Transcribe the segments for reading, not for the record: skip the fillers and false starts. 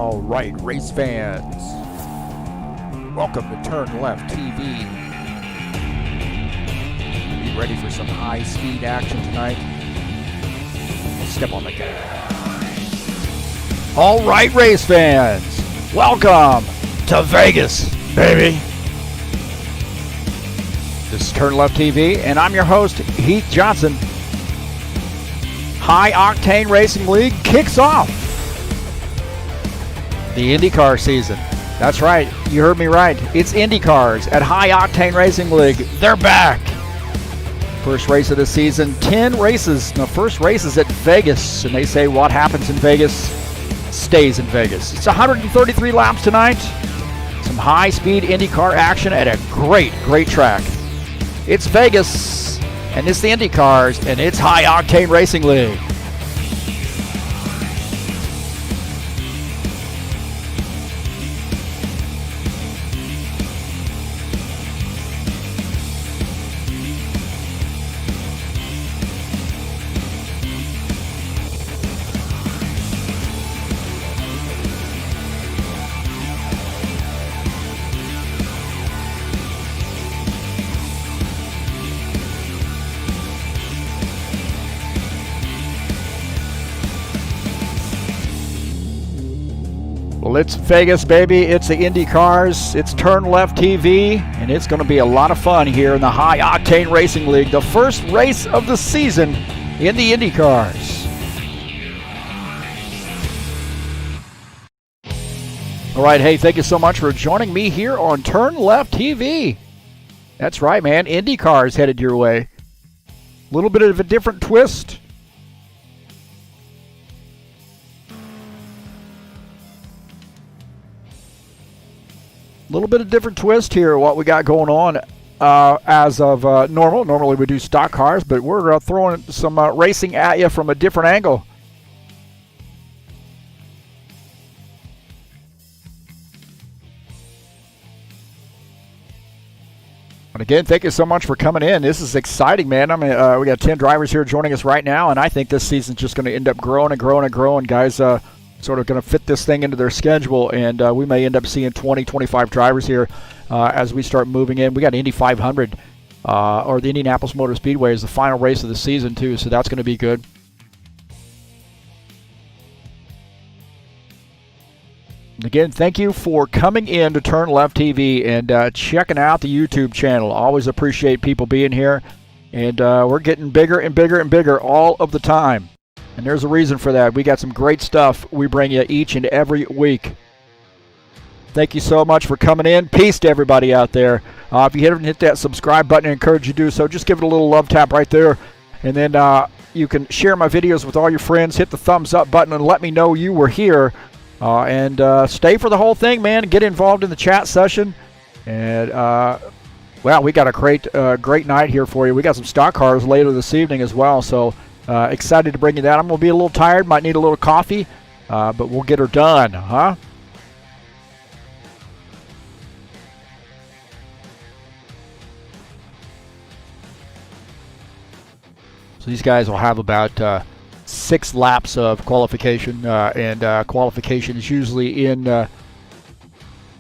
All right, race fans, welcome to TurnLeftTV. Be ready for some high-speed action tonight. Step on the gas. All right, race fans, welcome to Vegas, baby. This is TurnLeftTV, and I'm your host, Heath Johnson. High Octane Racing League kicks off the IndyCar season. That's right, you heard me right. It's IndyCars at High Octane Racing League. They're back. First race of the season, 10 races. The first race is at Vegas, and they say what happens in Vegas stays in Vegas. It's 133 laps tonight. Some high-speed IndyCar action at a great track. It's Vegas, and it's the IndyCars, and it's High Octane Racing League. Well, it's Vegas, baby. It's the IndyCars. It's TurnLeftTV, and it's going to be a lot of fun here in the High Octane Racing League. The first race of the season in the IndyCars. All right, hey, thank you so much for joining me here on TurnLeftTV. That's right, man. IndyCars headed your way. A little bit of a different twist. Little bit of different twist here, what we got going on as of normal. Normally we do stock cars, but we're throwing some racing at you from a different angle. And again, thank you so much for coming in. This is exciting, man. I mean, we got 10 drivers here joining us right now, and I think this season's just going to end up growing and growing and growing. Guys sort of going to fit this thing into their schedule, and we may end up seeing 20, 25 drivers here as we start moving in. We got Indy 500, or the Indianapolis Motor Speedway is the final race of the season, too, so that's going to be good. Again, thank you for coming in to TurnLeftTV and checking out the YouTube channel. Always appreciate people being here, and we're getting bigger and bigger and bigger all of the time. And there's a reason for that. We got some great stuff we bring you each and every week. Thank you so much for coming in. Peace to everybody out there. If you haven't hit that subscribe button, I encourage you to do so. Just give it a little love tap right there. And then you can share my videos with all your friends. Hit the thumbs up button and let me know you were here. And stay for the whole thing, man. Get involved in the chat session. And, well, we got a great night here for you. We got some stock cars later this evening as well. So excited to bring you that. I'm going to be a little tired. Might need a little coffee. But we'll get her done, huh? So these guys will have about 6 laps of qualification, and qualification is usually in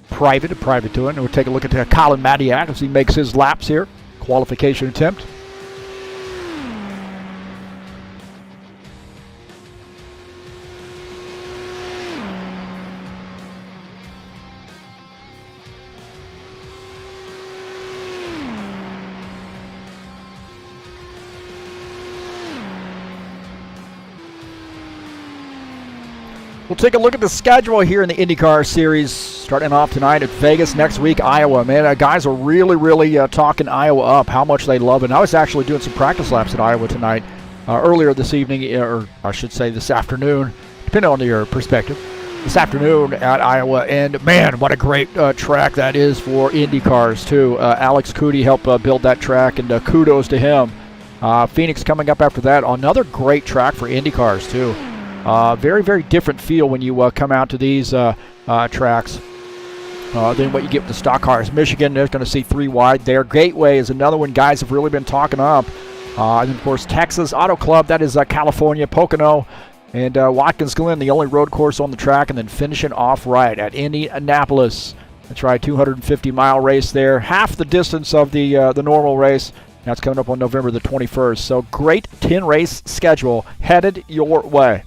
private to it. And we'll take a look at Colin Madiak as he makes his laps here. Qualification attempt. We'll take a look at the schedule here in the IndyCar series, starting off tonight at Vegas, next week Iowa. Man, guys are really talking Iowa up, how much they love it. And I was actually doing some practice laps at Iowa tonight, earlier this evening, or I should say this afternoon, depending on your perspective, this afternoon at Iowa. And man, what a great track that is for IndyCars too. Alex Cootie helped build that track, and kudos to him. Phoenix coming up after that, another great track for IndyCars too. Very different feel when you come out to these tracks than what you get with the stock cars. Michigan, they're going to see 3 wide there. Gateway is another one guys have really been talking up. And of course, Texas Auto Club, that is California. Pocono, And Watkins Glen, the only road course on the track, and then finishing off right at Indianapolis. That's right, 250-mile race there, half the distance of the normal race. That's coming up on November the 21st. So great 10-race schedule headed your way.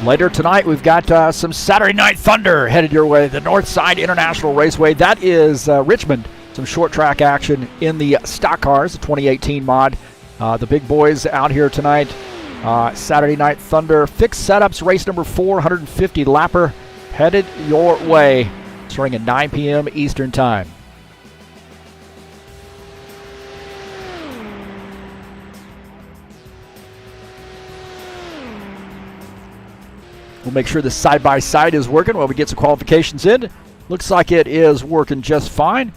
Later tonight, we've got some Saturday Night Thunder headed your way. The Northside International Raceway. That is Richmond. Some short track action in the stock cars, the 2018 mod. The big boys out here tonight. Saturday Night Thunder. Fixed setups, race number 4, 150 lapper. Headed your way. Starting at 9 p.m. Eastern Time. We'll make sure the side-by-side is working while we get some qualifications in. Looks like it is working just fine.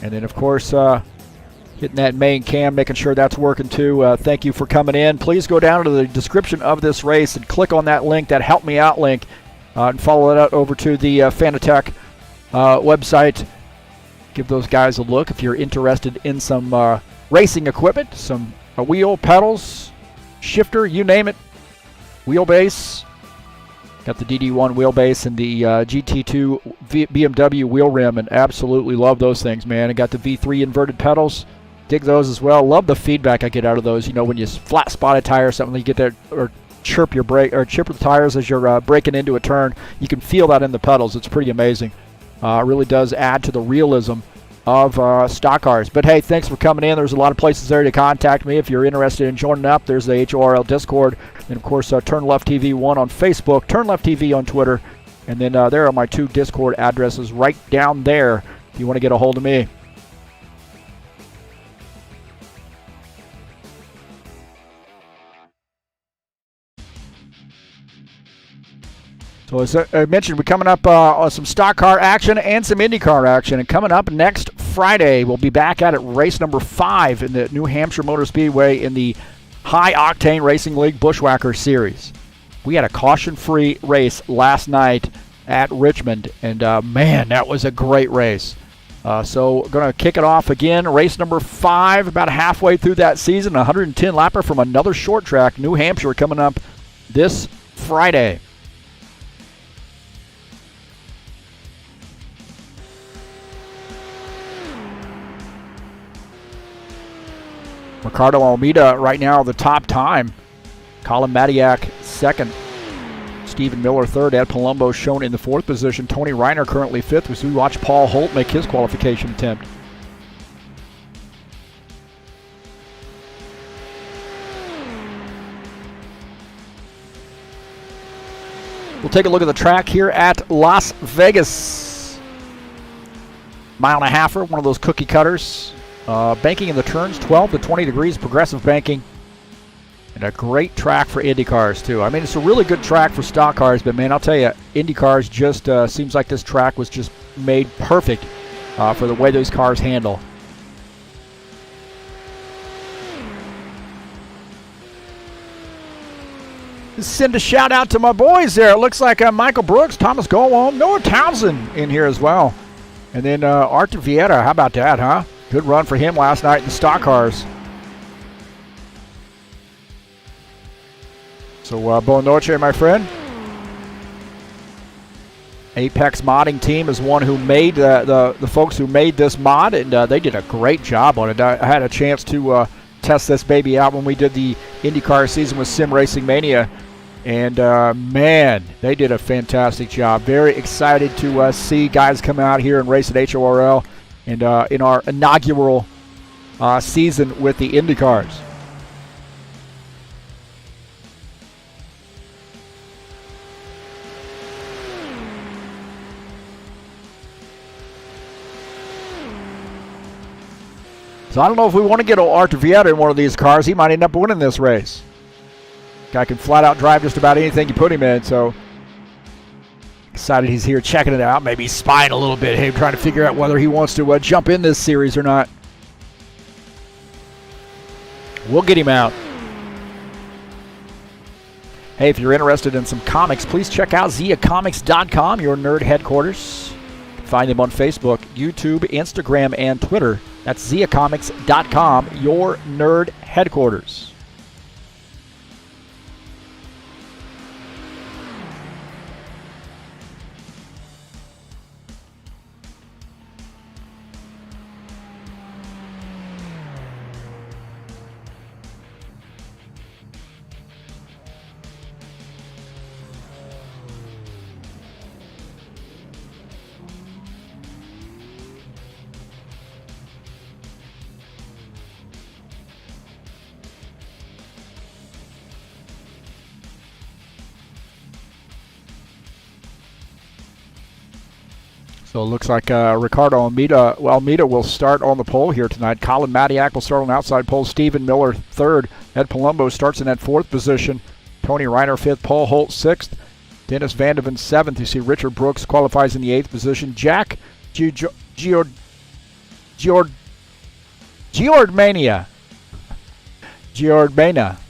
And then, of course, hitting that main cam, making sure that's working too. Thank you for coming in. Please go down to the description of this race and click on that link, that Help Me Out link, and follow that over to the Fanatec website. Give those guys a look if you're interested in some racing equipment, some wheel, pedals, shifter, you name it, wheelbase. Got the DD1 wheelbase and the GT2 BMW wheel rim, and absolutely love those things, man. I got the V3 inverted pedals. Dig those as well. Love the feedback I get out of those. You know, when you flat spot a tire or something, you get there, or chirp your brake, or chirp the tires as you're braking into a turn. You can feel that in the pedals. It's pretty amazing. It really does add to the realism of stock cars. But hey, thanks for coming in. There's a lot of places there to contact me if you're interested in joining up. There's the HORL Discord, and of course TurnLeftTV 1 on Facebook, TurnLeftTV on Twitter, and then there are my 2 Discord addresses right down there if you want to get a hold of me. So as I mentioned, we're coming up on some stock car action and some IndyCar action. And coming up next Friday, we'll be back at it, race number 5 in the New Hampshire Motor Speedway in the High Octane Racing League Bushwhacker Series. We had a caution-free race last night at Richmond, and man, that was a great race. So we're going to kick it off again, race number 5, about halfway through that season, 110 lapper from another short track, New Hampshire, coming up this Friday. Ricardo Almeida right now the top time. Colin Matiak second. Stephen Miller third. Ed Palumbo shown in the 4th position. Tony Reiner currently 5th as we watch Paul Holt make his qualification attempt. We'll take a look at the track here at Las Vegas. Mile and a halfer, one of those cookie cutters. Banking in the turns, 12 to 20 degrees, progressive banking. And a great track for Indy cars, too. I mean, it's a really good track for stock cars, but, man, I'll tell you, Indy cars just seems like this track was just made perfect for the way those cars handle. Send a shout-out to my boys there. It looks like Michael Brooks, Thomas Golwom, Noah Townsend in here as well. And then Artur Vieira, how about that, huh? Good run for him last night in the stock cars. So, boa noche, my friend. Apex Modding Team is one who made the folks who made this mod, and they did a great job on it. I had a chance to test this baby out when we did the IndyCar season with Sim Racing Mania, and man, they did a fantastic job. Very excited to see guys come out here and race at HORL. And in our inaugural season with the IndyCars. So I don't know if we want to get Artur Vieira in one of these cars. He might end up winning this race. Guy can flat out drive just about anything you put him in, so excited he's here checking it out. Maybe spying a little bit, hey, trying to figure out whether he wants to jump in this series or not. We'll get him out. Hey, if you're interested in some comics, please check out ziacomics.com, your nerd headquarters. Find them on Facebook, YouTube, Instagram, and Twitter. That's ziacomics.com, your nerd headquarters. So it looks like Ricardo Almeida will start on the pole here tonight. Colin Matiak will start on the outside pole. Stephen Miller third. Ed Palumbo starts in that fourth position. Tony Reiner fifth. Paul Holt sixth. Dennis Vandeven seventh. You see Richard Brooks qualifies in the eighth position. Jack Giordmania.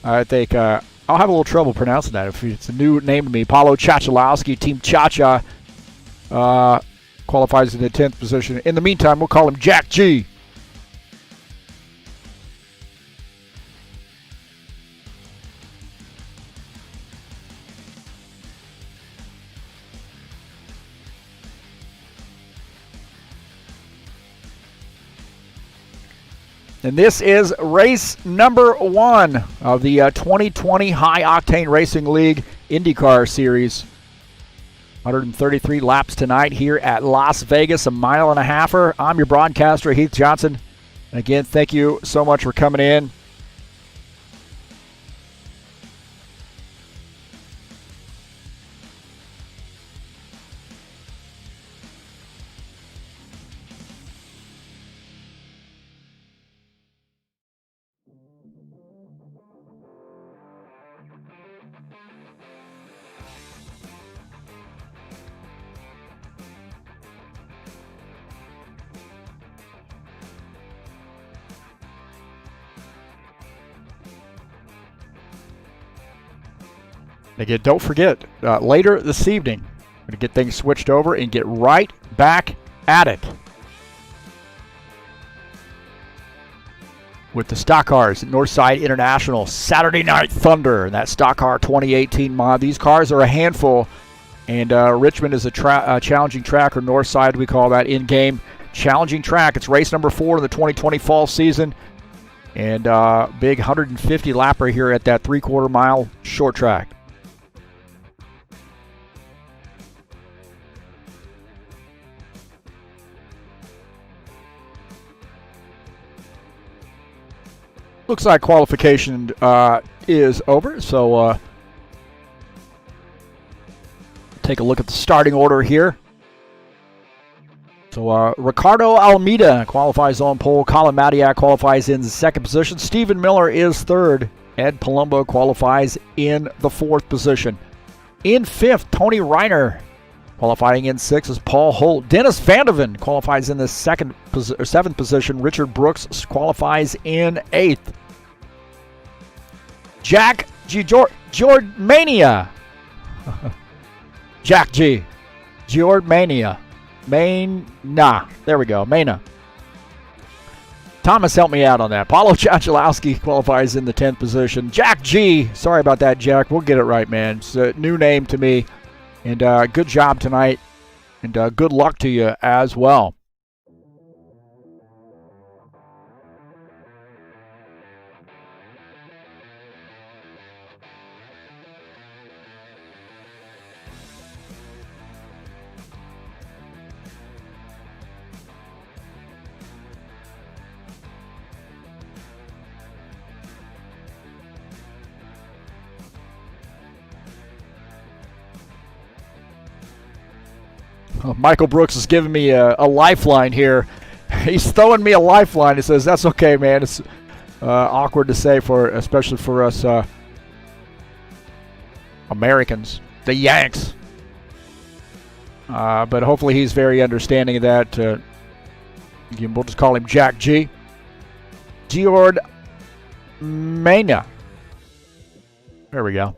I think I'll have a little trouble pronouncing that if it's a new name to me. Paulo Chachalowski, Team Chacha, qualifies in the 10th position. In the meantime, we'll call him Jack G. And this is race number 1 of the 2020 High Octane Racing League IndyCar Series. 133 laps tonight here at Las Vegas, a mile and a halfer. I'm your broadcaster, Heath Johnson. And again, thank you so much for coming in. Again, don't forget, later this evening, we're going to get things switched over and get right back at it with the stock cars at Northside International Saturday Night Thunder, and that stock car 2018 mod. These cars are a handful, and Richmond is a challenging track, or Northside, we call that in-game challenging track. It's race number 4 in the 2020 fall season, and big 150 lapper here at that 3/4 mile short track. Looks like qualification is over, so take a look at the starting order here. So Ricardo Almeida qualifies on pole. Colin Matiak qualifies in the 2nd position. Stephen Miller is 3rd. Ed Palumbo qualifies in the 4th position. In 5th, Tony Reiner. Qualifying in 6th is Paul Holt. Dennis Vandeven qualifies in the 7th position. Richard Brooks qualifies in 8th. Jack G. Giordmania. Jack G. Giordmania. There we go. Maina. Thomas helped me out on that. Paulo Chachalowski qualifies in the 10th position. Jack G. Sorry about that, Jack. We'll get it right, man. It's a new name to me. And good job tonight, and good luck to you as well. Michael Brooks is giving me a lifeline here. He's throwing me a lifeline. He says, that's okay, man. It's awkward to say, especially for us Americans, the Yanks. But hopefully he's very understanding of that. Again, we'll just call him Jack G. Geord Mania. There we go.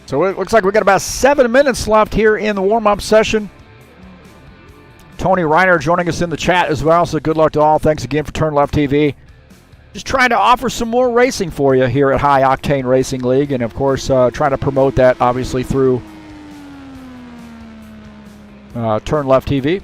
So it looks like we got about 7 minutes left here in the warm-up session. Tony Reiner joining us in the chat as well, so good luck to all. Thanks again for TurnLeftTV. Just trying to offer some more racing for you here at High Octane Racing League, and of course trying to promote that obviously through TurnLeftTV.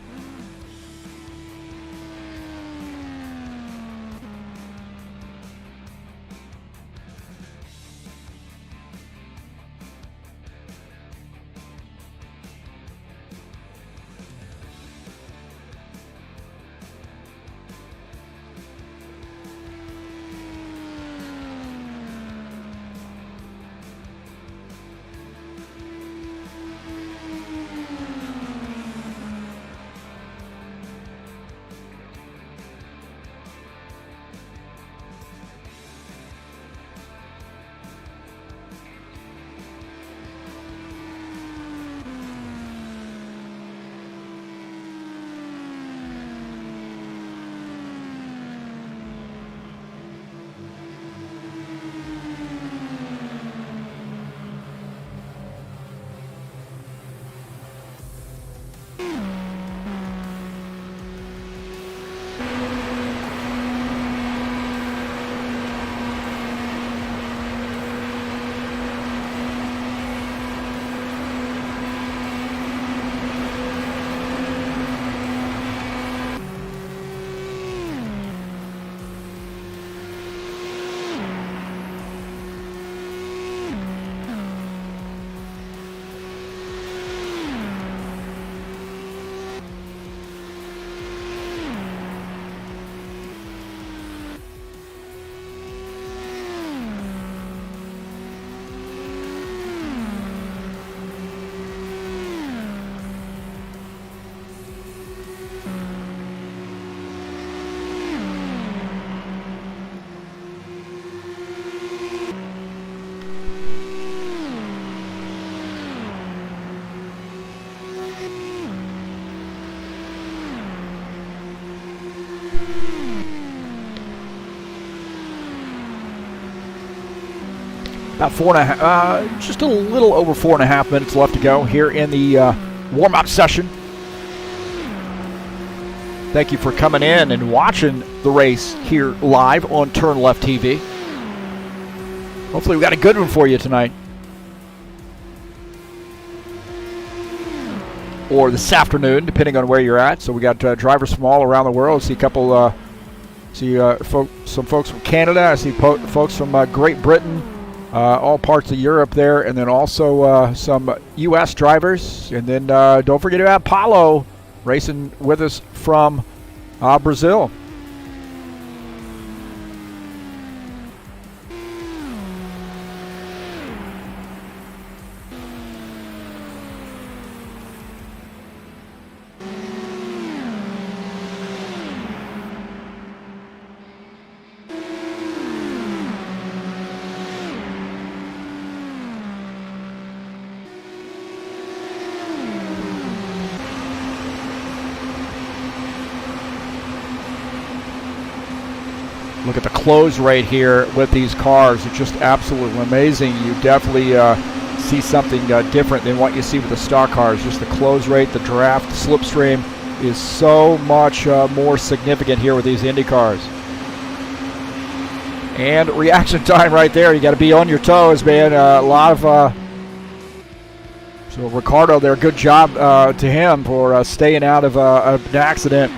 About just a little over 4.5 minutes left to go here in the warm-up session. Thank you for coming in and watching the race here live on TurnLeftTV. Hopefully we got a good one for you tonight. Or this afternoon, depending on where you're at. So we got drivers from all around the world. I see a couple, some folks from Canada. I see folks from Great Britain, all parts of Europe there, and then also some U.S. drivers. And then don't forget about Paulo racing with us from Brazil. close rate here with these cars is just absolutely amazing. You definitely see something different than what you see with the stock cars. Just the close rate, the draft, the slipstream is so much more significant here with these Indy cars. And reaction time right there. You got to be on your toes, man. A lot of so Ricardo there, good job to him for staying out of an accident.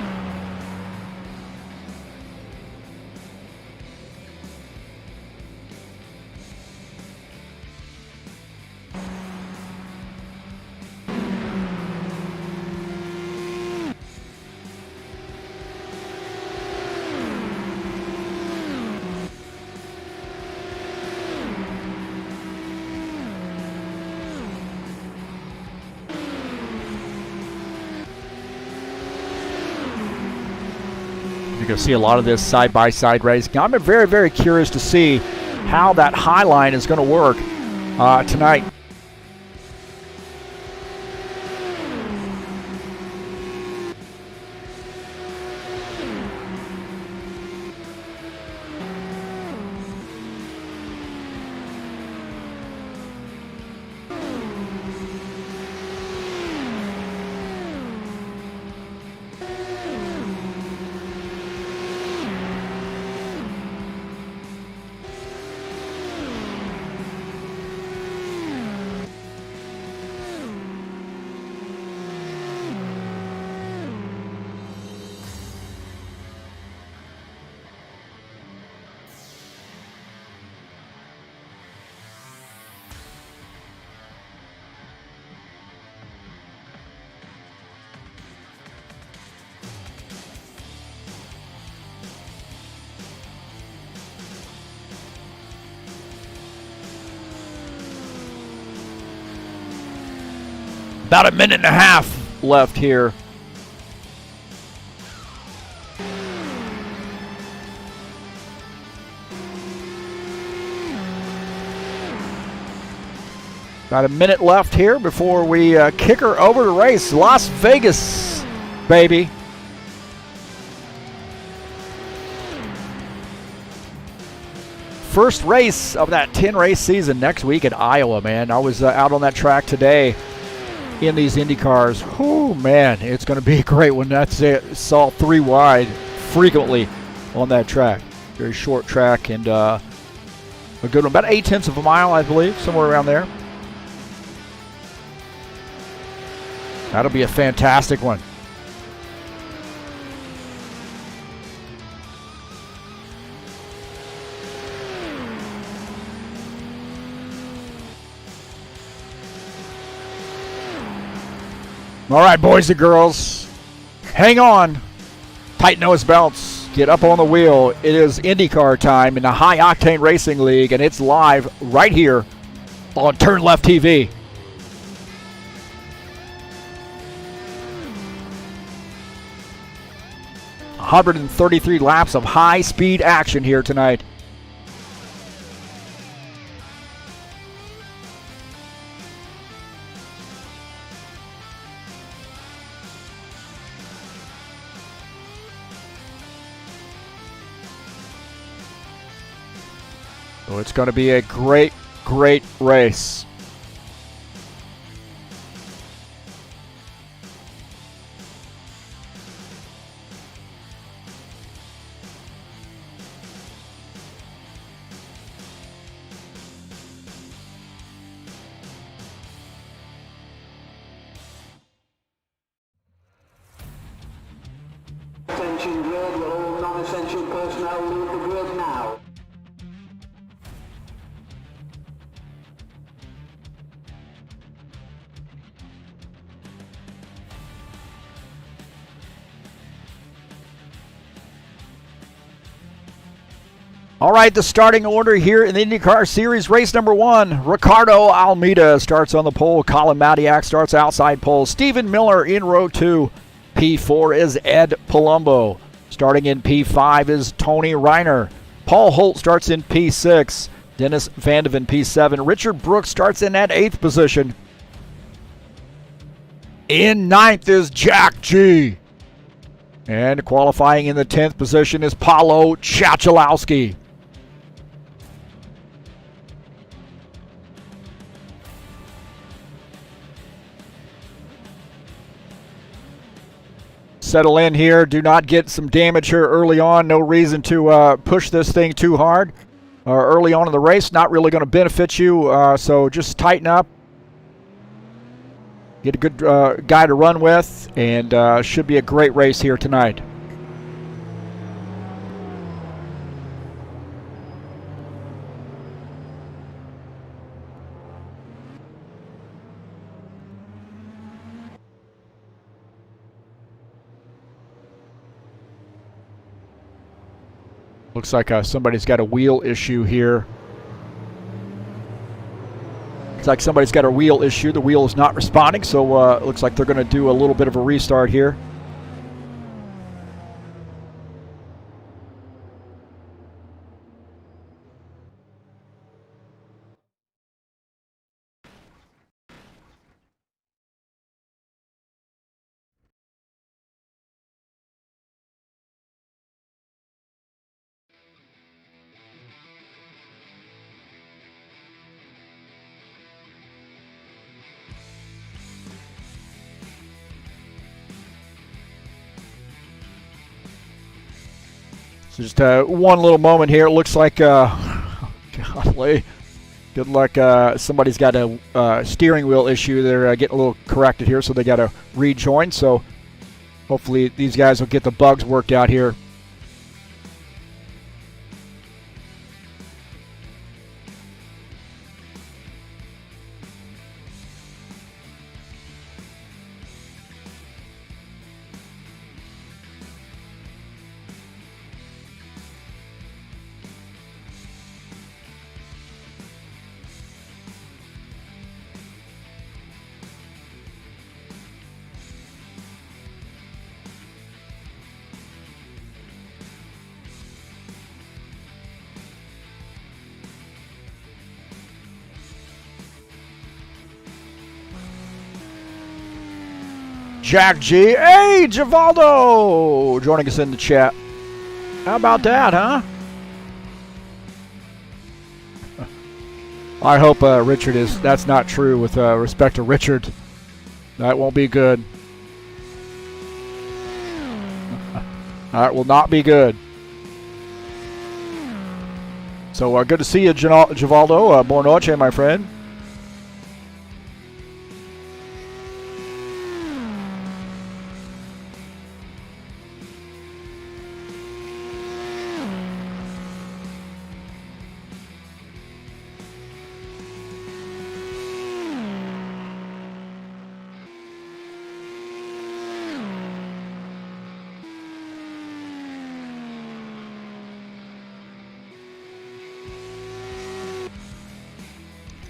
You're going to see a lot of this side-by-side racing. I'm very, very curious to see how that high line is going to work tonight. About a minute and a half left here. About a minute left here before we kick her over the race. Las Vegas, baby. First race of that 10-race season next week at Iowa, man. I was out on that track today in these Indy cars. Oh, man, it's going to be a great one. That's it. Saw 3 wide frequently on that track. Very short track and a good one. About 0.8 of a mile, I believe, somewhere around there. That'll be a fantastic one. All right, boys and girls, hang on. Tighten those belts. Get up on the wheel. It is IndyCar time in the High Octane Racing League, and it's live right here on TurnLeftTV. $133 laps of high-speed action here tonight. So it's going to be a great, great race. Attention grid, all non-essential personnel leave the grid now. All right, the starting order here in the IndyCar Series. Race number 1, Ricardo Almeida starts on the pole. Colin Madiak starts outside pole. Stephen Miller in row 2. P4 is Ed Palumbo. Starting in P5 is Tony Reiner. Paul Holt starts in P6. Dennis Vandeven P7. Richard Brooks starts in that 8th position. In 9th is Jack G. And qualifying in the 10th position is Paulo Chachalowski. Settle in here. Do not get some damage here early on. No reason to push this thing too hard. Early on in the race, not really going to benefit you. So just tighten up. Get a good guy to run with, and should be a great race here tonight. Looks like somebody's got a wheel issue here. Looks like somebody's got a wheel issue. The wheel is not responding, so it looks like they're going to do a little bit of a restart here. So just one little moment here. It looks like, golly, good luck. Somebody's got a steering wheel issue. They're getting a little corrected here, so they got to rejoin. So hopefully these guys will get the bugs worked out here. Jack G. Hey, Givaldo! Joining us in the chat. How about that, huh? I hope Richard is... That's not true with respect to Richard. That won't be good. That will not be good. So good to see you, Givaldo. Buenas noches, my friend.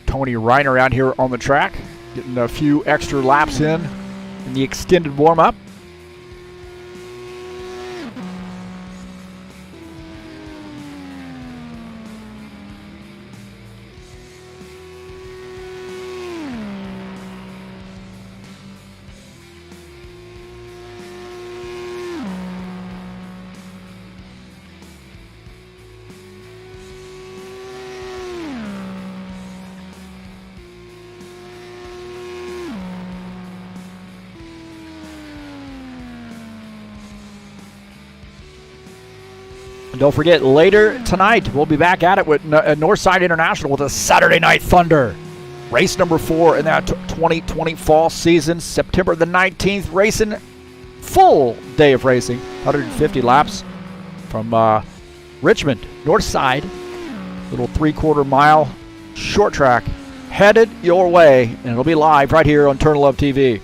Tony Reiner out here on the track, getting a few extra laps in the extended warm-up. And don't forget, later tonight, we'll be back at it with Northside International with a Saturday Night Thunder. Race number 4 in that 2020 fall season, September the 19th, racing, full day of racing, 150 laps from Richmond, Northside, little 3/4 mile short track, headed your way, and it'll be live right here on TurnLeftTV.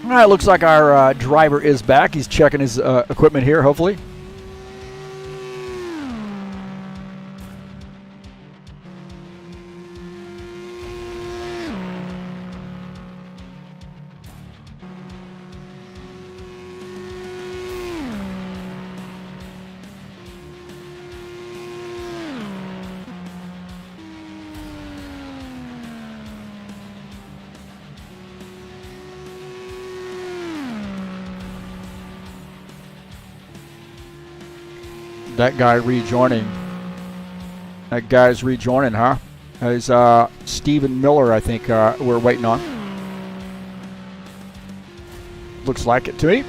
All right, looks like our driver is back. He's checking his equipment here, hopefully. That guy rejoining. That guy's rejoining, huh? Is Stephen Miller, I think we're waiting on. Looks like it to me.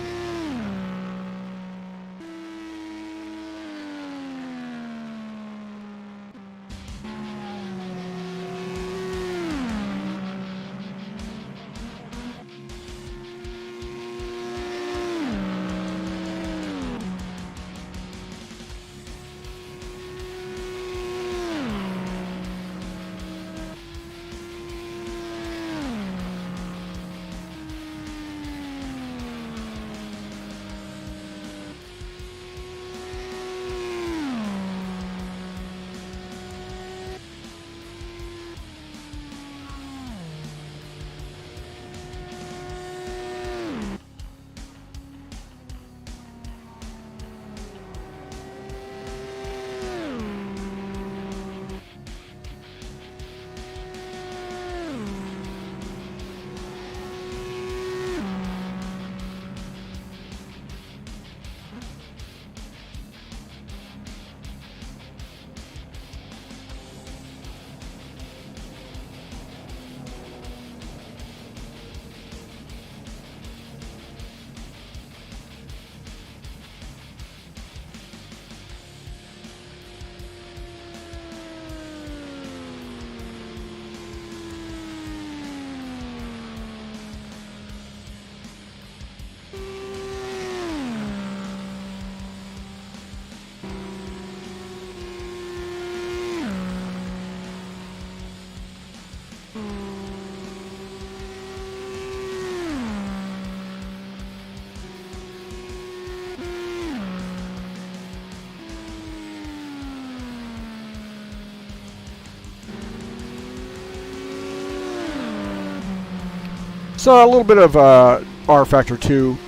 So a little bit of rFactor 2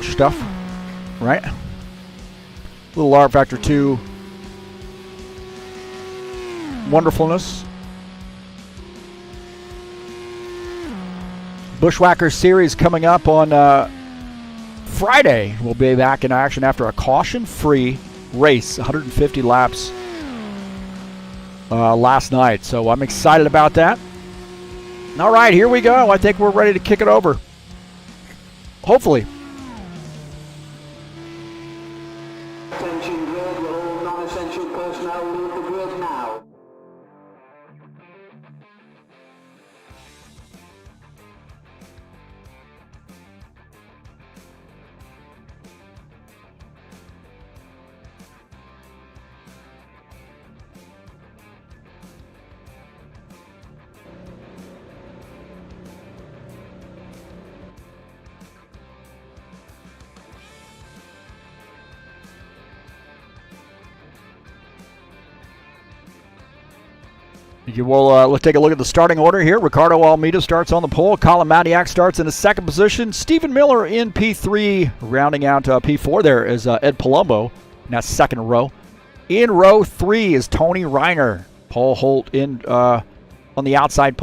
stuff, right? A little rFactor 2 wonderfulness. Bushwhacker Series coming up on Friday. We'll be back in action after a caution-free race, 150 laps last night. So I'm excited about that. All right, here we go. I think we're ready to kick it over. Hopefully. Attention grid, will all non-essential personnel leave the grid now. Let's take a look at the starting order here. Ricardo Almeida starts on the pole. Colin Matiak starts in the second position. Stephen Miller in P3. Rounding out P4 there is Ed Palumbo. And that's second row. In row 3 is Tony Reiner. Paul Holt in on the outside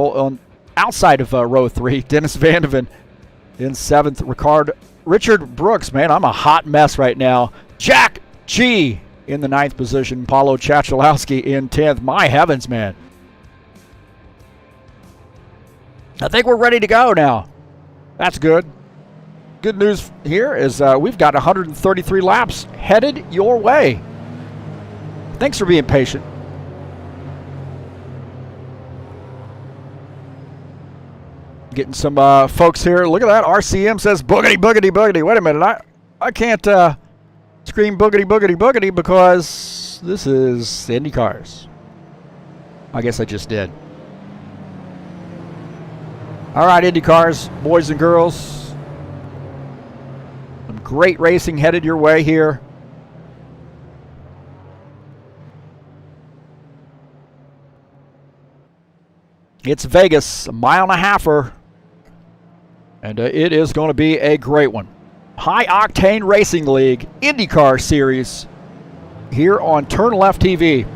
outside of row 3. Dennis Vandeven in 7th. Richard Brooks, man, I'm a hot mess right now. Jack G in the 9th position. Paulo Chachalowski in 10th. My heavens, man. I think we're ready to go now. That's good. Good news here is we've got 133 laps headed your way. Thanks for being patient. Getting some folks here. Look at that. RCM says boogity, boogity, boogity. Wait a minute. I can't scream boogity, boogity, boogity because this is IndyCars. I guess I just did. All right, IndyCars, boys and girls, Great racing headed your way here. It's Vegas, a mile and a halfer, and it is going to be a great one. High Octane Racing League IndyCar Series here on TurnLeftTV.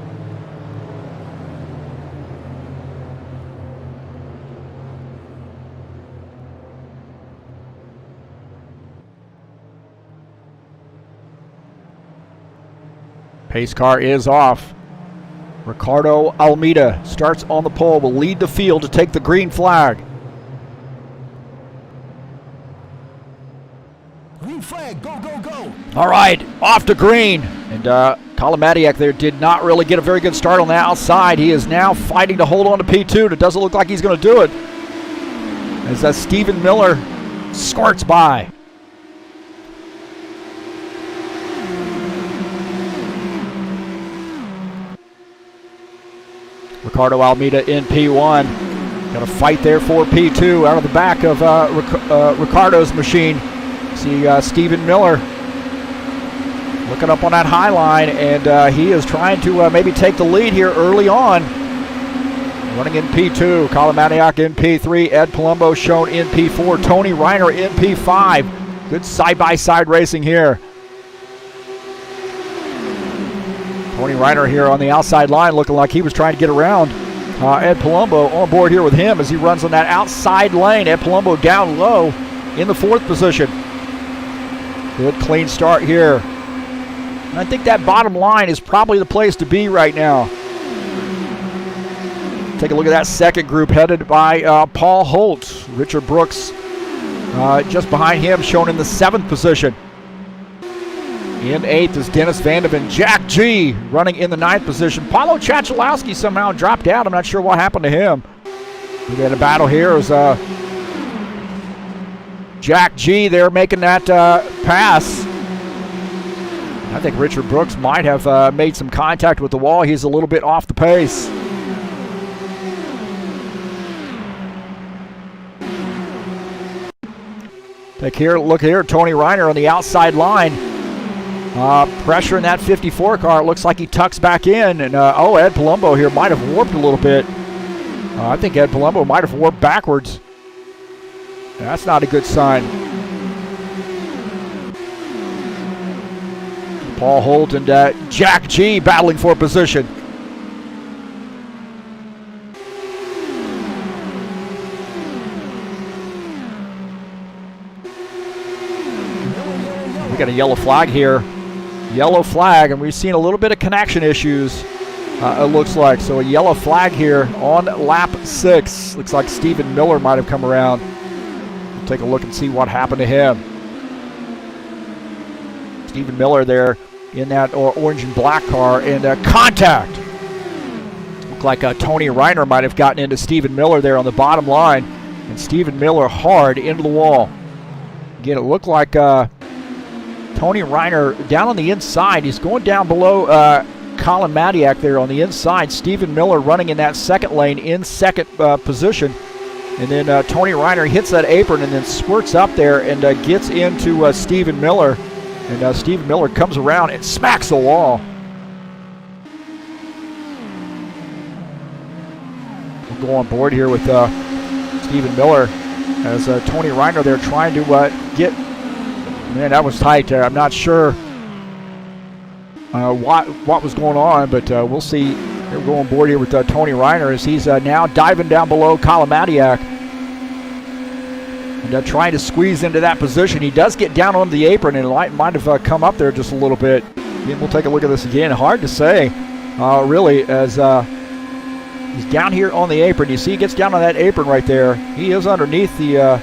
Pace car is off. Ricardo Almeida starts on the pole, will lead the field to take the green flag. Green flag, go, go, go. All right, off to green. And Kalamadiak there did not really get a very good start on the outside. He is now fighting to hold on to P2. It doesn't look like he's going to do it, as Stephen Miller squirts by. Ricardo Almeida in P1. Got a fight there for P2 out of the back of Ricardo's machine. See Stephen Miller looking up on that high line, and he is trying to maybe take the lead here early on. Running in P2, Kalamadiak in P3, Ed Palumbo shown in P4, Tony Reiner in P5. Good side-by-side racing here. Tony Reiner here on the outside line looking like he was trying to get around Ed Palumbo on board here with him as he runs on that outside lane. Ed Palumbo down low in the 4th position. Good clean start here. And I think that bottom line is probably the place to be right now. Take a look at that second group headed by Paul Holt. Richard Brooks just behind him, shown in the 7th position. In 8th is Dennis Vandeven. Jack G running in the 9th position. Paulo Chachalowski somehow dropped out. I'm not sure what happened to him. We got a battle here as Jack G there making that pass. I think Richard Brooks might have made some contact with the wall. He's a little bit off the pace. Look here, Tony Reiner on the outside line. Pressure in that 54 car. It looks like he tucks back in. And, Ed Palumbo here might have warped a little bit. I think Ed Palumbo might have warped backwards. That's not a good sign. Paul Holt and Jack G battling for position. We got a yellow flag here. Yellow flag, and we've seen a little bit of connection issues, it looks like. So a yellow flag here on lap 6. Looks like Stephen Miller might have come around. We'll take a look and see what happened to him. Stephen Miller there in that orange and black car, and contact. Looked like Tony Reiner might have gotten into Stephen Miller there on the bottom line, and Stephen Miller hard into the wall. Again, it looked like Tony Reiner down on the inside. He's going down below Colin Madiak there on the inside. Stephen Miller running in that second lane in second position. And then Tony Reiner hits that apron and then squirts up there and gets into Stephen Miller. And Stephen Miller comes around and smacks the wall. We'll go on board here with Stephen Miller as Tony Reiner there trying to get... Man, that was tight there. I'm not sure what was going on, but we'll see. We'll go on board here with Tony Reiner as he's now diving down below Kalamadiak and trying to squeeze into that position. He does get down on the apron and might have come up there just a little bit. Again, we'll take a look at this again. Hard to say, really, as he's down here on the apron. You see he gets down on that apron right there. He is underneath the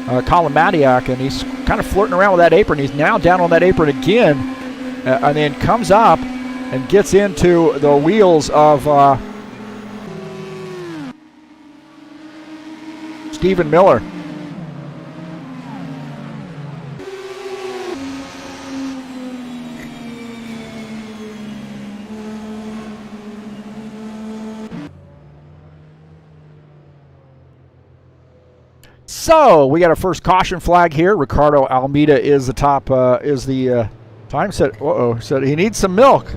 Kalamadiak, and he's kind of flirting around with that apron. He's now down on that apron again, and then comes up and gets into the wheels of Stephen Miller. So we got our first caution flag here. Ricardo Almeida is the top, is the time set. Uh-oh, said he needs some milk.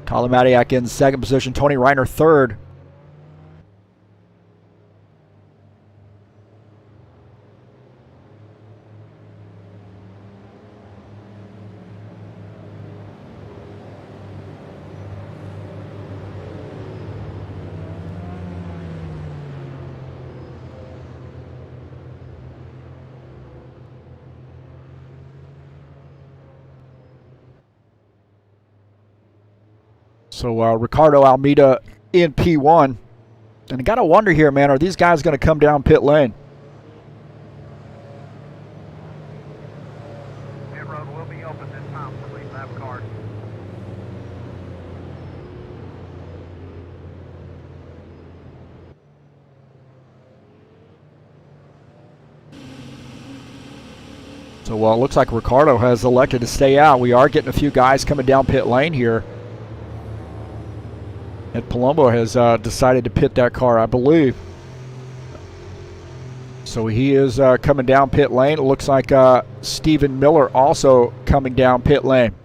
Colin Matiak in second position. Tony Reiner third. So Ricardo Almeida in P1. And I got to wonder here, man, are these guys going to come down pit lane? Pit road will be open this time for lead lap cars. So it looks like Ricardo has elected to stay out. We are getting a few guys coming down pit lane here. And Palumbo has decided to pit that car, I believe. So he is coming down pit lane. It looks like Stephen Miller also coming down pit lane.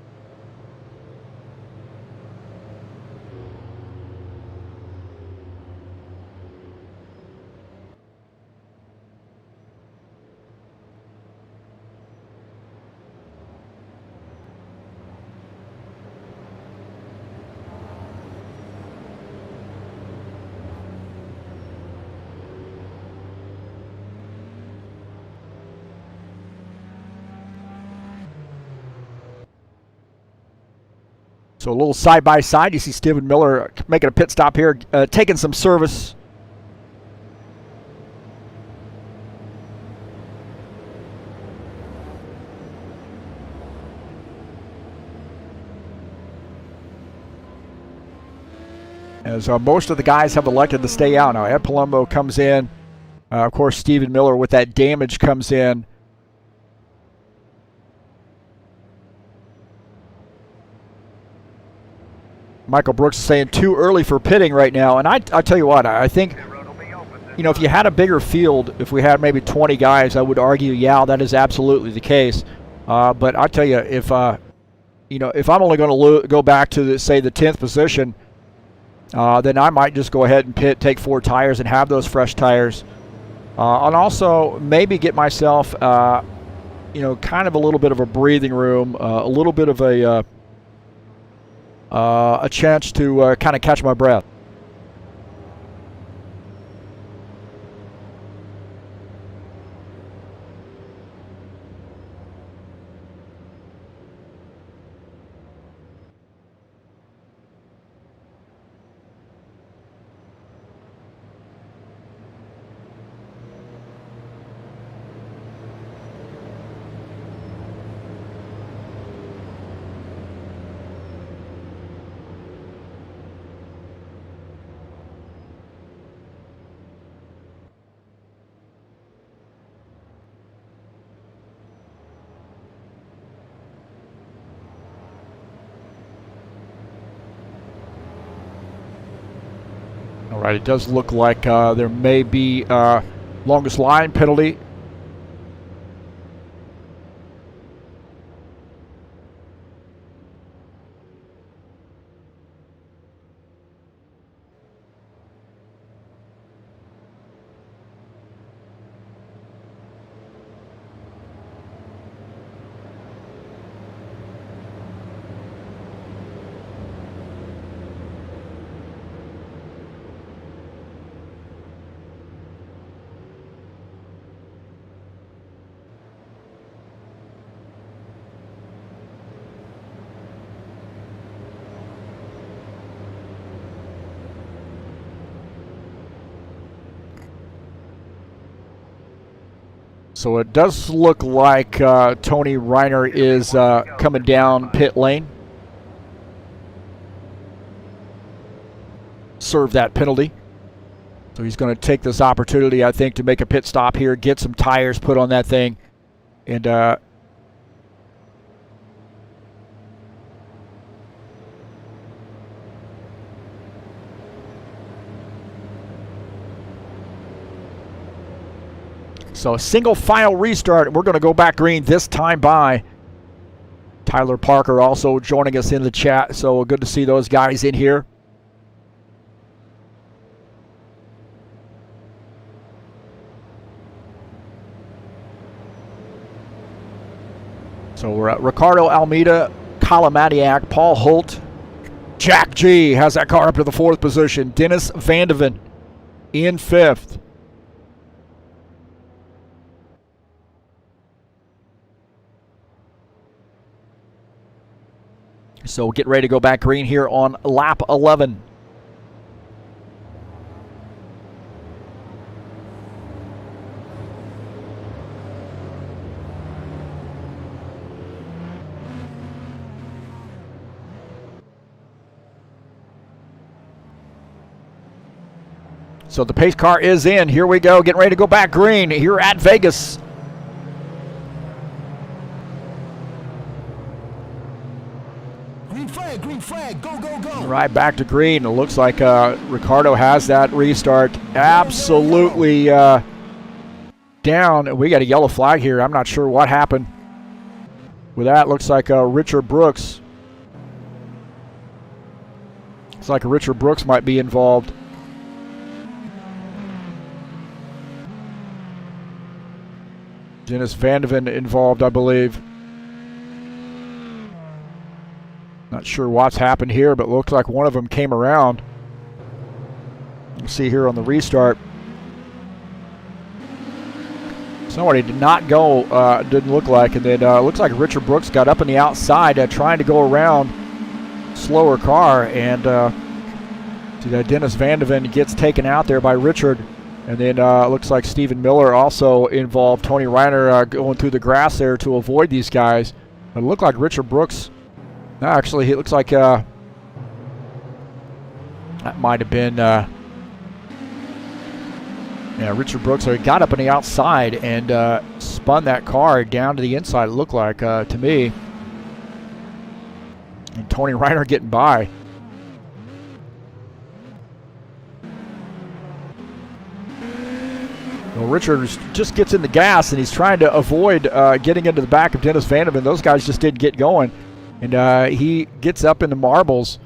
So a little side-by-side. You see Stephen Miller making a pit stop here, taking some service. As most of the guys have elected to stay out now. Ed Palumbo comes in. Of course, Stephen Miller with that damage comes in. Michael Brooks is saying too early for pitting right now. And I tell you what, I think, you know, if you had a bigger field, if we had maybe 20 guys, I would argue, yeah, that is absolutely the case. But I tell you, if you know, if I'm only going to go back to say the 10th position, then I might just go ahead and pit, take 4 tires, and have those fresh tires, and also maybe get myself, you know, kind of a little bit of a breathing room, a little bit of a chance to kind of catch my breath. All right, it does look like there may be longest line penalty. So it does look like Tony Reiner is coming down pit lane. Serve that penalty. So he's going to take this opportunity, I think, to make a pit stop here, get some tires put on that thing, and So a single final restart. We're going to go back green this time by Tyler Parker also joining us in the chat. So good to see those guys in here. So we're at Ricardo Almeida, Kalamadiak, Paul Holt, Jack G has that car up to the 4th position. Dennis Vandeven in 5th. So get ready to go back green here on lap 11. So the pace car is in. Here we go. Getting ready to go back green here at Vegas. Green flag, go, go, go. Right back to green. It looks like Ricardo has that restart absolutely down. We got a yellow flag here. I'm not sure what happened with that. Looks like Richard Brooks. Looks like Richard Brooks might be involved. Dennis Vandeven involved, I believe. Not sure what's happened here, but looks like one of them came around. You see here on the restart. Somebody did not go, didn't look like, and then looks like Richard Brooks got up on the outside trying to go around slower car, and Dennis Vandeven gets taken out there by Richard. And then looks like Stephen Miller also involved. Tony Reiner going through the grass there to avoid these guys. But it looked like Richard Brooks. No, actually, it looks like that might have been Richard Brooks. He got up on the outside and spun that car down to the inside, it looked like to me. And Tony Reiner getting by. Well, Richard just gets in the gas, and he's trying to avoid getting into the back of Dennis Vandeven. Those guys just didn't get going. And he gets up in the marbles.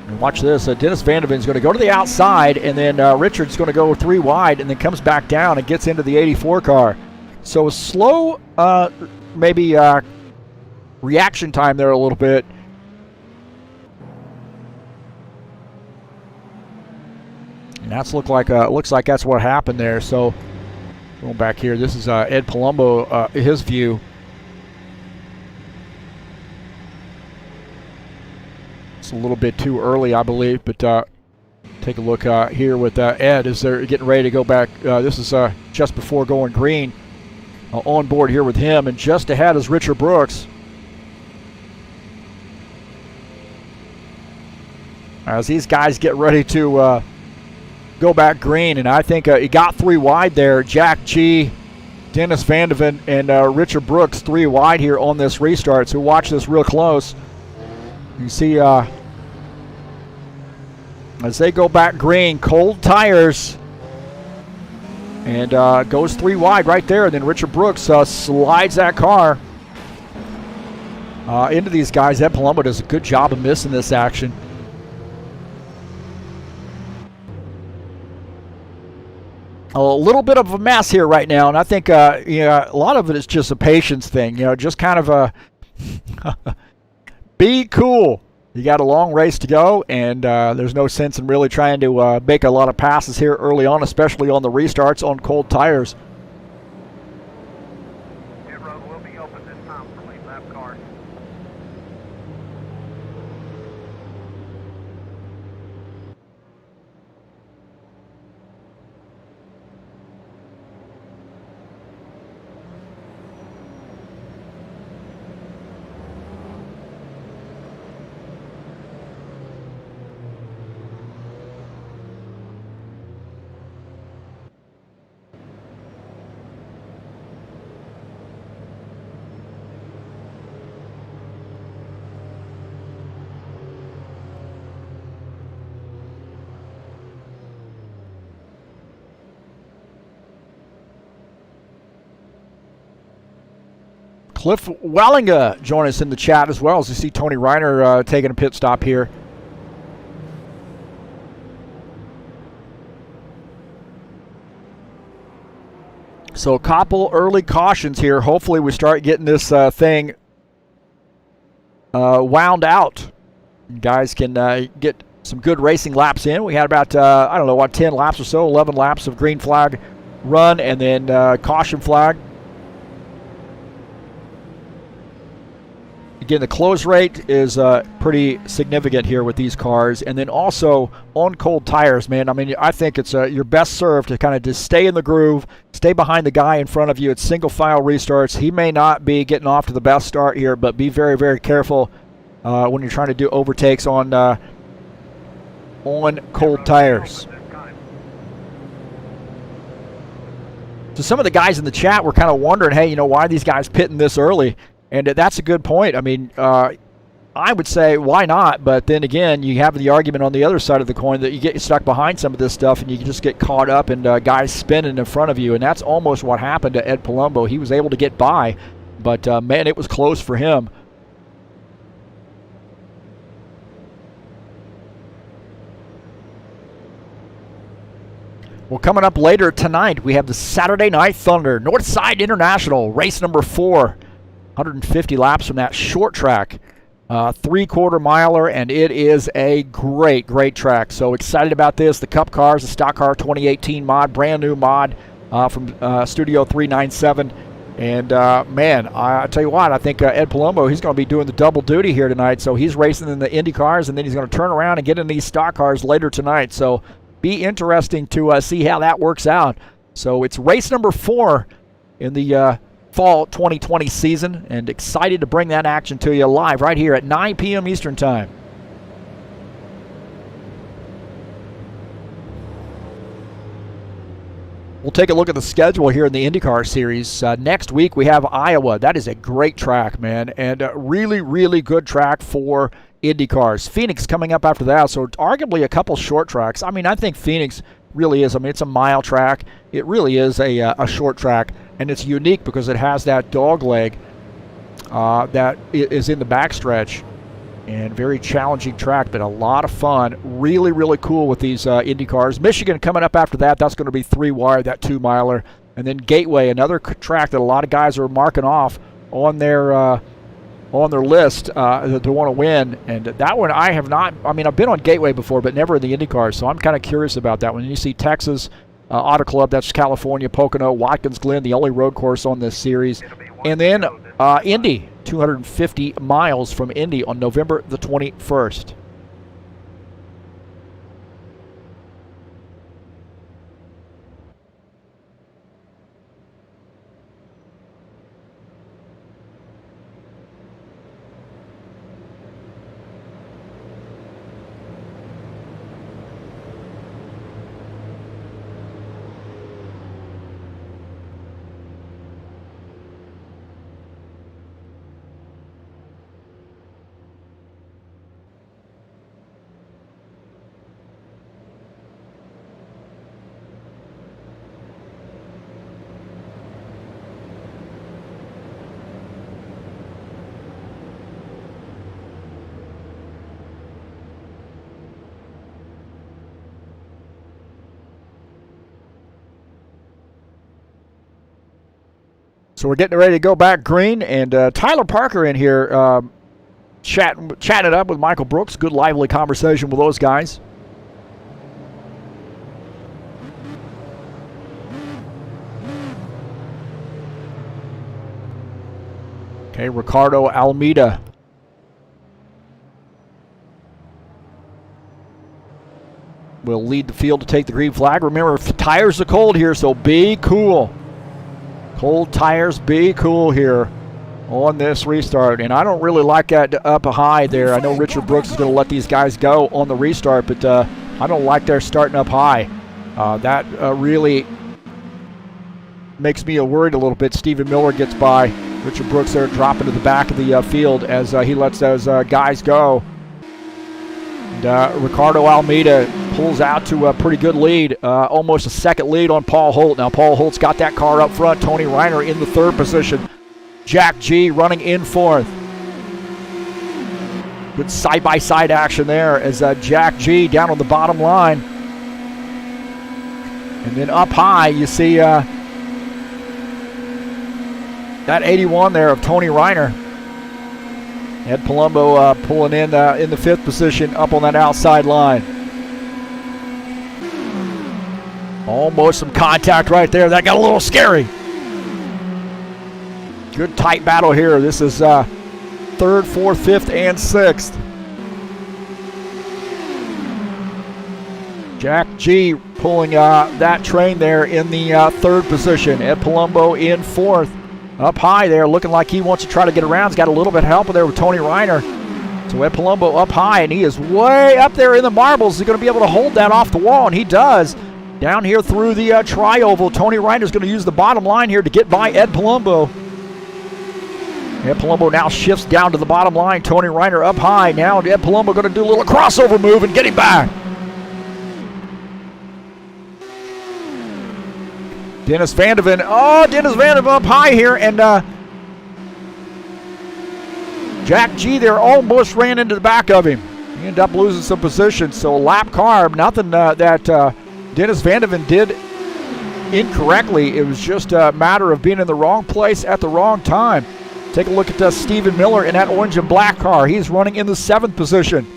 And watch this. Dennis Vandeven's going to go to the outside, and then Richard's going to go 3 wide, and then comes back down and gets into the 84 car. So a slow, maybe reaction time there a little bit. And that's looks like that's what happened there. So going back here, this is Ed Palumbo, his view. It's a little bit too early, I believe, but take a look here with Ed as they're getting ready to go back. This is just before going green. On board here with him, and just ahead is Richard Brooks. As these guys get ready to go back green, and I think he got 3 wide there. Jack G, Dennis Vandeven, and Richard Brooks 3 wide here on this restart. So watch this real close. You see as they go back green, cold tires, and goes 3 wide right there. And then Richard Brooks slides that car into these guys. Ed Palumbo does a good job of missing this action. A little bit of a mess here right now, and I think a lot of it is just a patience thing. Just kind of a be cool. You got a long race to go, and there's no sense in really trying to make a lot of passes here early on, especially on the restarts on cold tires. Pit road will be open this time for lead lap cars. Cliff Wellinga join us in the chat as well as you see Tony Reiner taking a pit stop here. So a couple early cautions here. Hopefully we start getting this thing wound out. You guys can get some good racing laps in. We had about, I don't know, what, 10 laps or so, 11 laps of green flag run and then caution flag. Again, the close rate is pretty significant here with these cars. And then also on cold tires, man, I mean, I think it's your best serve to kind of just stay in the groove, stay behind the guy in front of you. It's single file restarts. He may not be getting off to the best start here, but be very, very careful when you're trying to do overtakes on cold tires. So some of the guys in the chat were kind of wondering, hey, you know, why are these guys pitting this early? And that's a good point. I mean, I would say, why not? But then again, you have the argument on the other side of the coin that you get stuck behind some of this stuff and you can just get caught up and guys spinning in front of you. And that's almost what happened to Ed Palumbo. He was able to get by, but, man, it was close for him. Well, coming up later tonight, we have the Saturday Night Thunder, Northside International, race number 4. 150 laps from that short track, 3/4 miler, and it is a great, great track. So excited about this. The Cup cars, the Stock Car 2018 mod, brand new mod from Studio 397. And, man, I tell you what, I think Ed Palumbo, he's going to be doing the double duty here tonight. So he's racing in the Indy cars, and then he's going to turn around and get in these stock cars later tonight. So be interesting to see how that works out. So it's race number 4 in the fall 2020 season, and excited to bring that action to you live right here at 9 p.m. Eastern Time. We'll take a look at the schedule here in the IndyCar series. Next week we have Iowa. That is a great track, man, and a really, really good track for IndyCars. Phoenix coming up after that, so arguably a couple short tracks. I mean, I think Phoenix really is. I mean, it's a mile track. It really is a short track, and it's unique because it has that dog leg that is in the backstretch, and very challenging track, but a lot of fun. Really, really cool with these Indy cars. Michigan coming up after that. That's going to be 3-wire, that 2-miler, and then Gateway, another track that a lot of guys are marking off on their list to want to win. And that one I have not. I mean, I've been on Gateway before, but never in the IndyCar, so I'm kind of curious about that one. You see Texas Auto Club, that's California, Pocono, Watkins Glen, the only road course on this series. And then Indy, 250 miles from Indy on November the 21st. So we're getting ready to go back green, and Tyler Parker in here chatting it up with Michael Brooks. Good lively conversation with those guys. Okay, Ricardo Almeida. Will lead the field to take the green flag. Remember, tires are cold here, so be cool. Cold tires, be cool here on this restart. And I don't really like that up high there. I know Richard Brooks is going to let these guys go on the restart, but I don't like their starting up high. That really makes me worried a little bit. Stephen Miller gets by. Richard Brooks there dropping to the back of the field as he lets those guys go. And Ricardo Almeida pulls out to a pretty good lead, almost a second lead on Paul Holt. Now Paul Holt's got that car up front. Tony Reiner in the third position. Jack G running in fourth. Good side-by-side action there as Jack G down on the bottom line. And then up high, you see that 81 there of Tony Reiner. Ed Palumbo pulling in the fifth position up on that outside line. Almost some contact right there. That got a little scary. Good tight battle here. This is third, fourth, fifth, and sixth. Jack G pulling that train there in the third position. Ed Palumbo in fourth. Up high there, looking like he wants to try to get around. He's got a little bit of help there with Tony Reiner. So Ed Palumbo up high, and he is way up there in the marbles. He's going to be able to hold that off the wall, and he does. Down here through the tri-oval, Tony Reiner's going to use the bottom line here to get by Ed Palumbo. Ed Palumbo now shifts down to the bottom line. Tony Reiner up high. Now Ed Palumbo going to do a little crossover move and get him back. Dennis Vandeven. Oh, Dennis Vandeven up high here. And Jack G there almost ran into the back of him. He ended up losing some position. So lap carb, nothing that Dennis Vandeven did incorrectly. It was just a matter of being in the wrong place at the wrong time. Take a look at Stephen Miller in that orange and black car. He's running in the seventh position.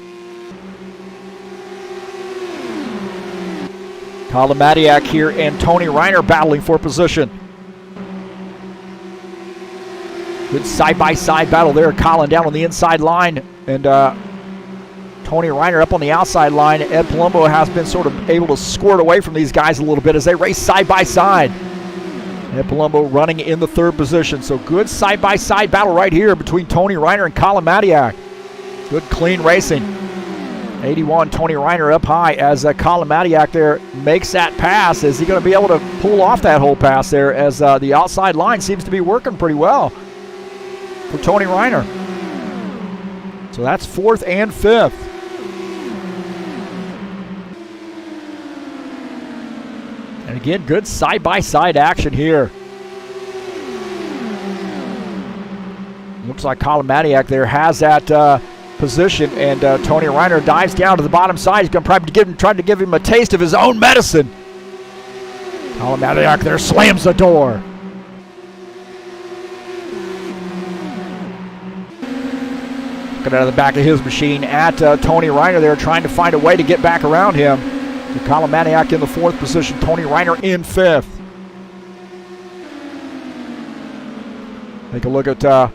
Colin Madiak here and Tony Reiner battling for position. Good side-by-side battle there. Colin down on the inside line and Tony Reiner up on the outside line. Ed Palumbo has been sort of able to squirt away from these guys a little bit as they race side-by-side. Ed Palumbo running in the third position. So good side-by-side battle right here between Tony Reiner and Colin Madiak. Good clean racing. 81, Tony Reiner up high as Colin Madiak there makes that pass. Is he going to be able to pull off that whole pass there as the outside line seems to be working pretty well for Tony Reiner. So that's fourth and fifth. And again, good side-by-side action here. Looks like Colin Madiak there has that position, and Tony Reiner dives down to the bottom side. He's going to probably try to give him a taste of his own medicine. Colin Madiak there slams the door. Looking out of the back of his machine at Tony Reiner there, trying to find a way to get back around him. So Colin Madiak in the fourth position, Tony Reiner in fifth. Take a look at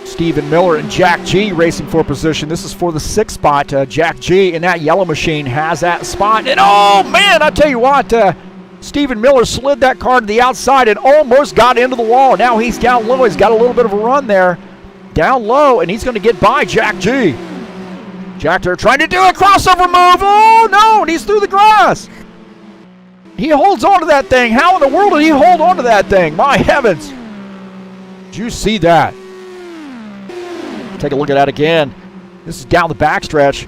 Stephen Miller and Jack G racing for position. This is for the sixth spot. Jack G in that yellow machine has that spot. And oh man, I tell you what, Stephen Miller slid that car to the outside and almost got into the wall. Now he's down low. He's got a little bit of a run there. Down low, and he's going to get by Jack G. Jack there trying to do a crossover move. Oh no, and he's through the grass. He holds on to that thing. How in the world did he hold on to that thing? My heavens. Did you see that? Take a look at that again. This is down the backstretch.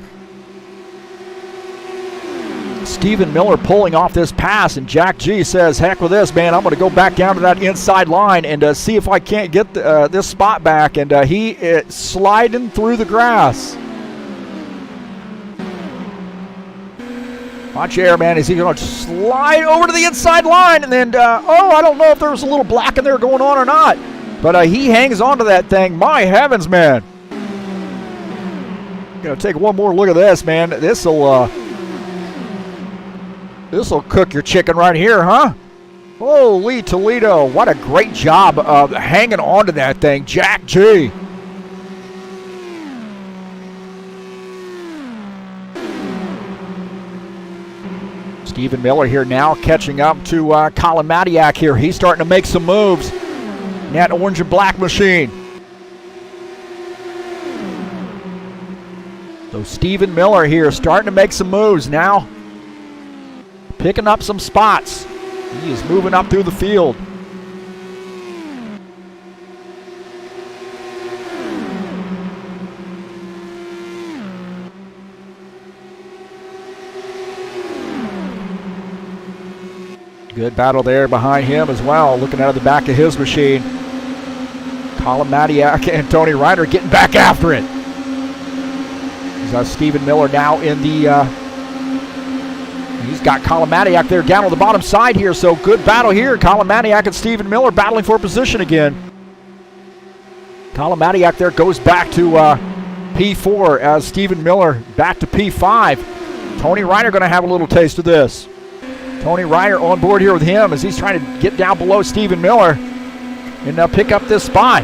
Stephen Miller pulling off this pass, and Jack G says, heck with this, man. I'm going to go back down to that inside line and see if I can't get this spot back. And he is sliding through the grass. Watch air, man. Is he going to slide over to the inside line? And then, I don't know if there was a little black in there going on or not. But he hangs on to that thing. My heavens, man. Gonna take one more look at this, man. This'll cook your chicken right here, huh? Holy Toledo! What a great job of hanging on to that thing, Jack G. Stephen Miller here now catching up to Colin Madiak here. He's starting to make some moves in that orange and black machine. So Stephen Miller here starting to make some moves now. Picking up some spots. He is moving up through the field. Good battle there behind him as well, looking out of the back of his machine. Colin Matiak and Tony Reiner getting back after it. Stephen Miller now in the... he's got Colin Matiak there down on the bottom side here, so good battle here. Colin Matiak and Stephen Miller battling for position again. Colin Matiak there goes back to P4 as Stephen Miller back to P5. Tony Reiner going to have a little taste of this. Tony Reiner on board here with him as he's trying to get down below Stephen Miller and pick up this spot.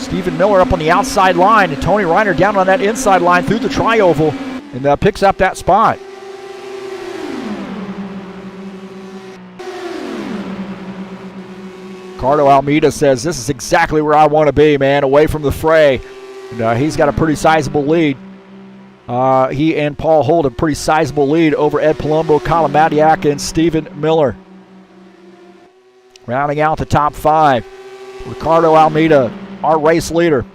Stephen Miller up on the outside line and Tony Reiner down on that inside line through the tri-oval and picks up that spot. Ricardo Almeida says, this is exactly where I want to be, man, away from the fray. And he's got a pretty sizable lead. He and Paul Holt a pretty sizable lead over Ed Palumbo, Colin Matiak, and Stephen Miller. Rounding out the top 5, Ricardo Almeida, our race leader.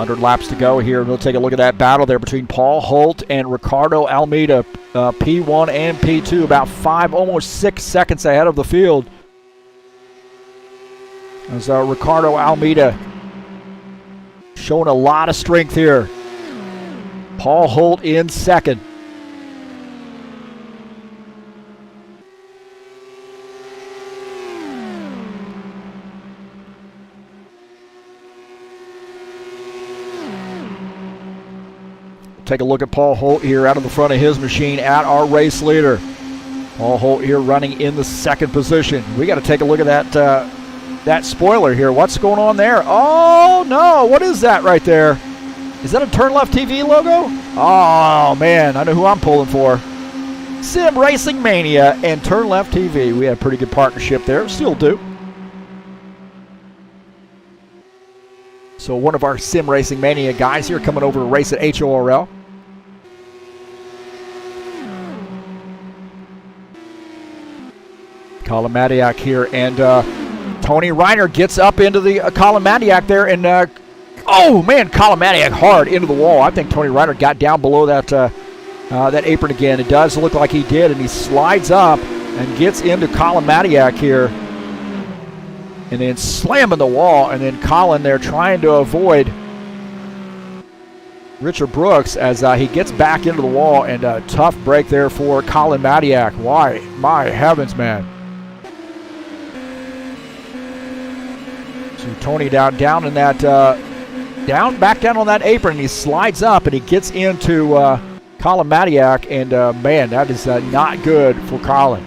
Laps to go here. We'll take a look at that battle there between Paul Holt and Ricardo Almeida, P1 and P2, about 5, almost 6 seconds ahead of the field. As Ricardo Almeida showing a lot of strength here. Paul Holt in second. Take a look at Paul Holt here out of the front of his machine at our race leader. Paul Holt here running in the second position. We got to take a look at that spoiler here. What's going on there? Oh, no. What is that right there? Is that a TurnLeftTV logo? Oh, man. I know who I'm pulling for. Sim Racing Mania and TurnLeftTV. We had a pretty good partnership there. Still do. So one of our Sim Racing Mania guys here coming over to race at HORL. Colin Matiak here, and Tony Reiner gets up into the Colin Matiak there, and oh man, Colin Matiak hard into the wall. I think Tony Reiner got down below that apron again. It does look like he did, and he slides up and gets into Colin Matiak here, and then slamming the wall, and then Colin there trying to avoid Richard Brooks as he gets back into the wall, and a tough break there for Colin Matiak. Why? My heavens, man. So Tony down in that, back down on that apron, and he slides up, and he gets into Colin Matiak, and man, that is not good for Colin.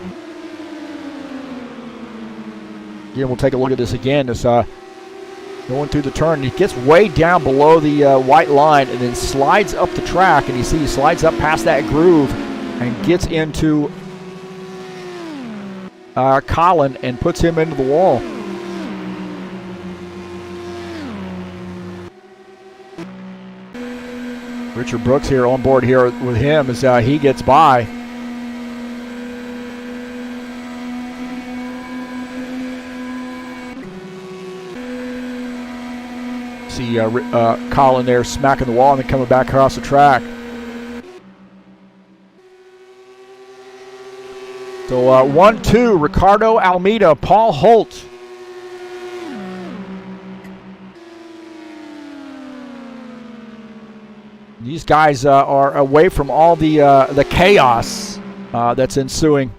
Again, we'll take a look at this again. This going through the turn, he gets way down below the white line, and then slides up the track, and you see he slides up past that groove and gets into Colin and puts him into the wall. Richard Brooks here on board here with him as he gets by. See Colin there smacking the wall and then coming back across the track. So 1-2, Ricardo Almeida, Paul Holt. These guys are away from all the chaos that's ensuing.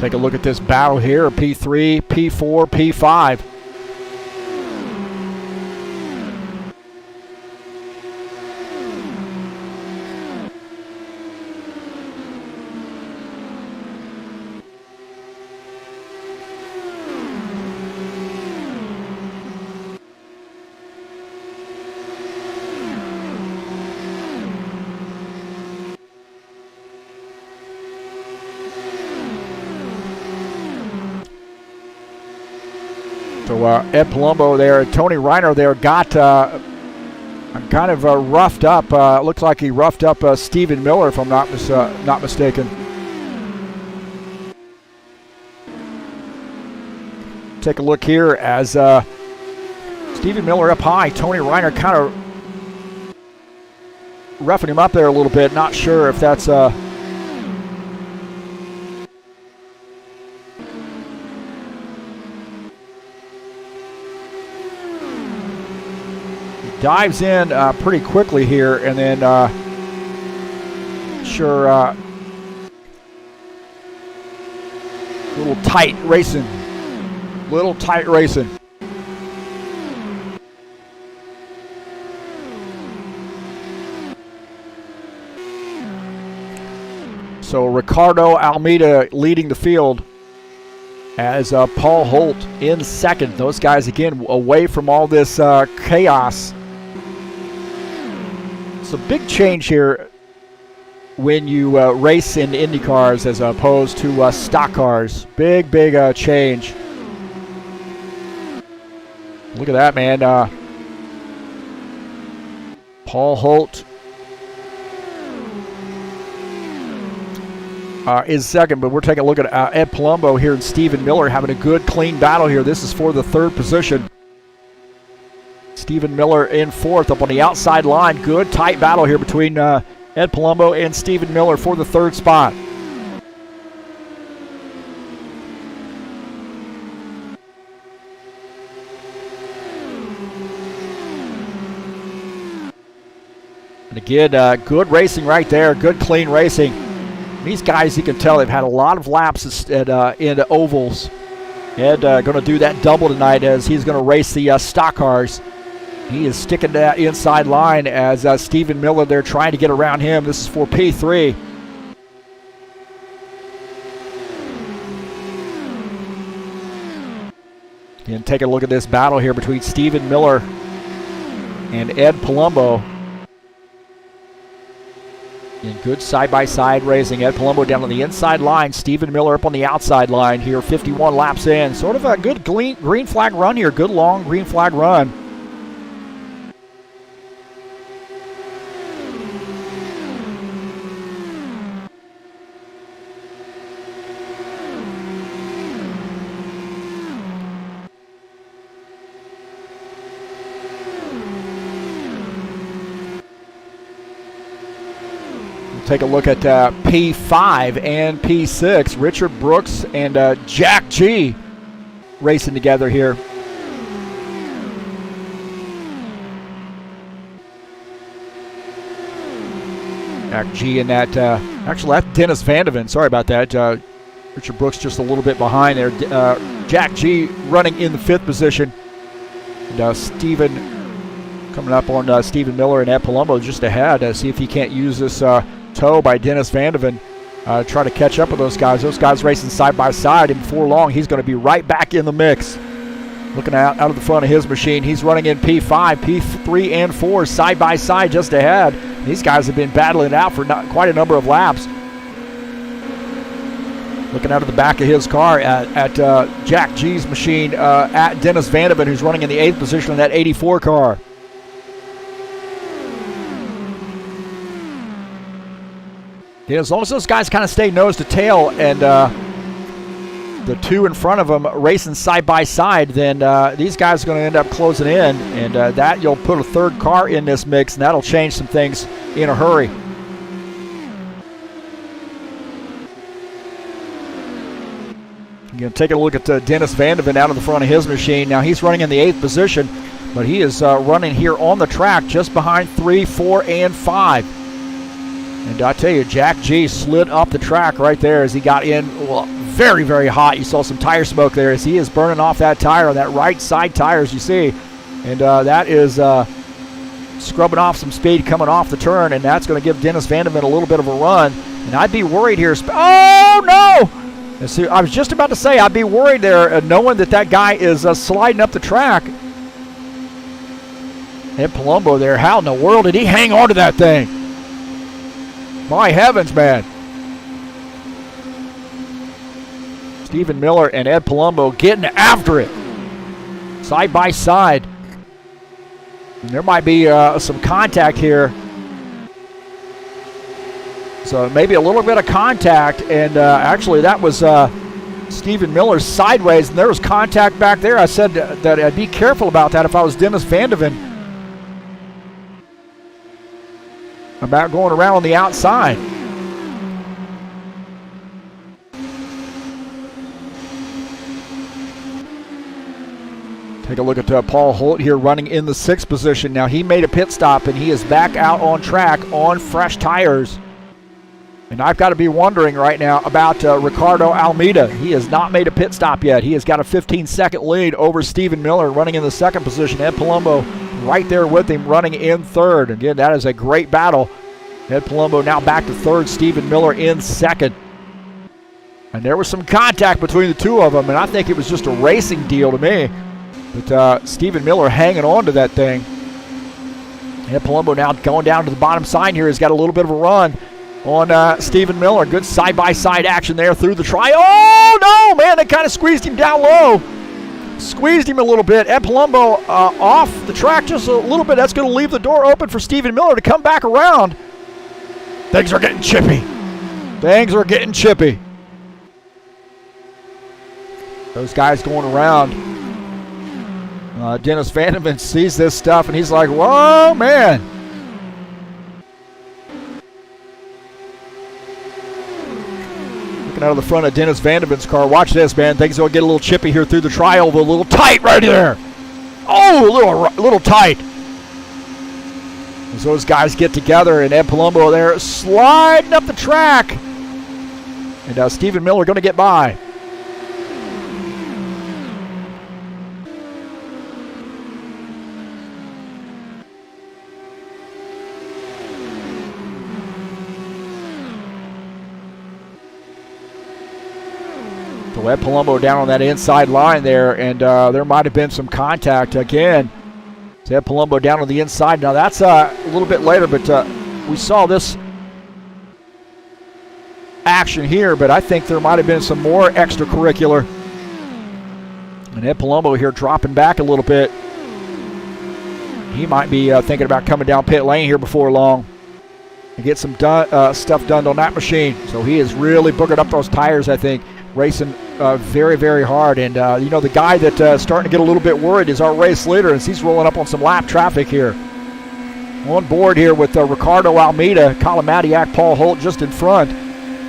Take a look at this battle here, P3, P4, P5. So Ed Palumbo there, Tony Reiner there got kind of roughed up. Looks like he roughed up Stephen Miller, if I'm not mistaken. Take a look here as Stephen Miller up high. Tony Reiner kind of roughing him up there a little bit. Not sure if that's dives in pretty quickly here, and then little tight racing. So Ricardo Almeida leading the field as Paul Holt in second. Those guys again away from all this chaos. It's a big change here when you race in IndyCars as opposed to stock cars. Big change. Look at that, man. Paul Holt is second, but we're taking a look at Ed Palumbo here and Stephen Miller having a good, clean battle here. This is for the third position. Stephen Miller in fourth up on the outside line. Good, tight battle here between Ed Palumbo and Stephen Miller for the third spot. And again, good racing right there. Good, clean racing. These guys, you can tell, they've had a lot of laps in ovals. Ed going to do that double tonight as he's going to race the stock cars. He is sticking to that inside line as Stephen Miller, they're trying to get around him. This is for P3. And take a look at this battle here between Stephen Miller and Ed Palumbo. In good side-by-side racing. Ed Palumbo down on the inside line. Stephen Miller up on the outside line here, 51 laps in. Sort of a good green flag run here. Good long green flag run. Take a look at P5 and P6. Richard Brooks and Jack G racing together here. Jack G in that, actually that's Dennis Vandeven. Sorry about that. Richard Brooks just a little bit behind there. Jack G running in the fifth position. And Stephen coming up on Stephen Miller and Ed Palumbo just ahead. See if he can't use this tow by Dennis Vandeven. Try to catch up with those guys. Those guys racing side by side, and before long he's going to be right back in the mix. Looking out of the front of his machine, he's running in P5, P3 and 4 side by side just ahead. These guys have been battling it out for quite a number of laps. Looking out of the back of his car at Jack G's machine at Dennis Vandeven, who's running in the 8th position in that 84 car. Yeah, as long as those guys kind of stay nose to tail and the two in front of them racing side by side, then these guys are going to end up closing in, and that you'll put a third car in this mix, and that'll change some things in a hurry. Again, take a look at Dennis Vandeven out of the front of his machine. Now he's running in the 8th position, but he is running here on the track just behind 3, 4, and 5. And I tell you, Jack G slid up the track right there as he got in very, very hot. You saw some tire smoke there as he is burning off that tire on that right side tire, as you see. And that is scrubbing off some speed coming off the turn, and that's going to give Dennis Vanderman a little bit of a run. And I'd be worried here. Oh, no! And see, I was just about to say I'd be worried there knowing that guy is sliding up the track. And Palumbo there, how in the world did he hang on to that thing? My heavens, man. Stephen Miller and Ed Palumbo getting after it. Side by side. And there might be some contact here. So maybe a little bit of contact. And actually that was Stephen Miller sideways. And there was contact back there. I said that I'd be careful about that if I was Dennis Vanderman. About going around on the outside. Take a look at Paul Holt here running in the 6th position. Now he made a pit stop and he is back out on track on fresh tires. And I've got to be wondering right now about Ricardo Almeida. He has not made a pit stop yet. He has got a 15-second lead over Stephen Miller running in the 2nd position. Ed Palumbo right there with him running in 3rd. Again, that is a great battle. Ed Palumbo now back to 3rd. Stephen Miller in 2nd. And there was some contact between the two of them, and I think it was just a racing deal to me. But Stephen Miller hanging on to that thing. Ed Palumbo now going down to the bottom side here. He's got a little bit of a run on Stephen Miller. Good side-by-side action there through the tri. Oh, no, man, they kind of squeezed him down low. Squeezed him a little bit. Ed Palumbo off the track just a little bit. That's going to leave the door open for Stephen Miller to come back around. Things are getting chippy. Things are getting chippy. Those guys going around. Dennis Vanderman sees this stuff and he's like, whoa, man. Looking out of the front of Dennis Vanderman's car. Watch this, man. Things will get a little chippy here through the trial. A little tight right there. Oh, a little tight. As those guys get together and Ed Palumbo there sliding up the track. And Stephen Miller going to get by. So Ed Palumbo down on that inside line there, and there might have been some contact again. So Ed Palumbo down on the inside. Now that's a little bit later, but we saw this action here, but I think there might have been some more extracurricular. And Ed Palumbo here dropping back a little bit. He might be thinking about coming down pit lane here before long and get some stuff done on that machine. So he is really boogered up those tires, I think, racing very, very hard. And, you know, the guy that's starting to get a little bit worried is our race leader, as he's rolling up on some lap traffic here. On board here with Ricardo Almeida, Colin Madiak, Paul Holt just in front.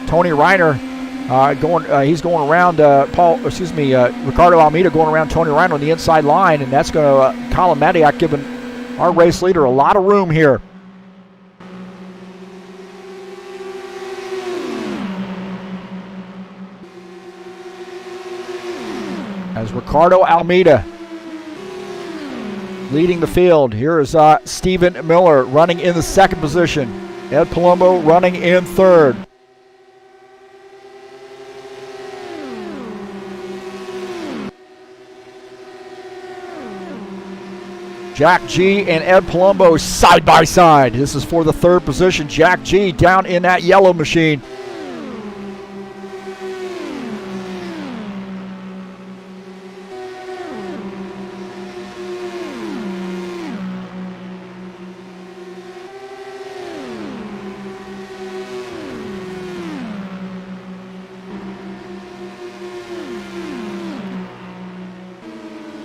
Tony Reiner he's going around Ricardo Almeida going around Tony Reiner on the inside line, and that's going to Colin Madiak giving our race leader a lot of room here. As Ricardo Almeida leading the field. Here is Stephen Miller running in the 2nd position. Ed Palumbo running in 3rd. Jack G and Ed Palumbo side by side. This is for the 3rd position. Jack G down in that yellow machine.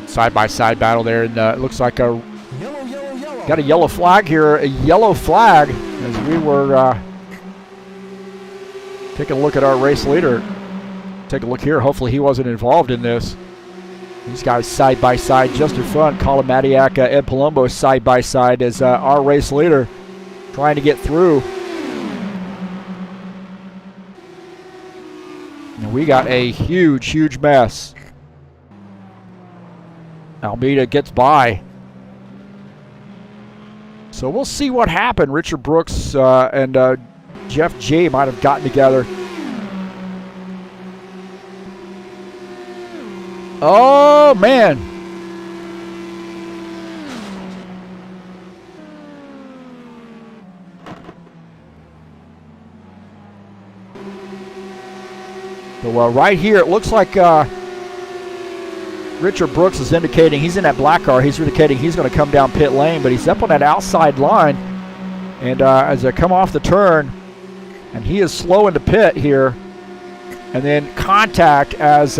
Side-by-side battle there, and it looks like got a yellow flag here, a yellow flag, as we were taking a look at our race leader. Take a look here. Hopefully he wasn't involved in this. These guys side-by-side just in front. Colin Madiak, Ed Palumbo side-by-side as our race leader trying to get through. And we got a huge, huge mess. Almeida gets by. So we'll see what happened. Richard Brooks and Jeff G might have gotten together. Oh, man. So right here, it looks like Richard Brooks is indicating he's in that black car. He's indicating he's going to come down pit lane, but he's up on that outside line. And as they come off the turn, and he is slow into pit here, and then contact as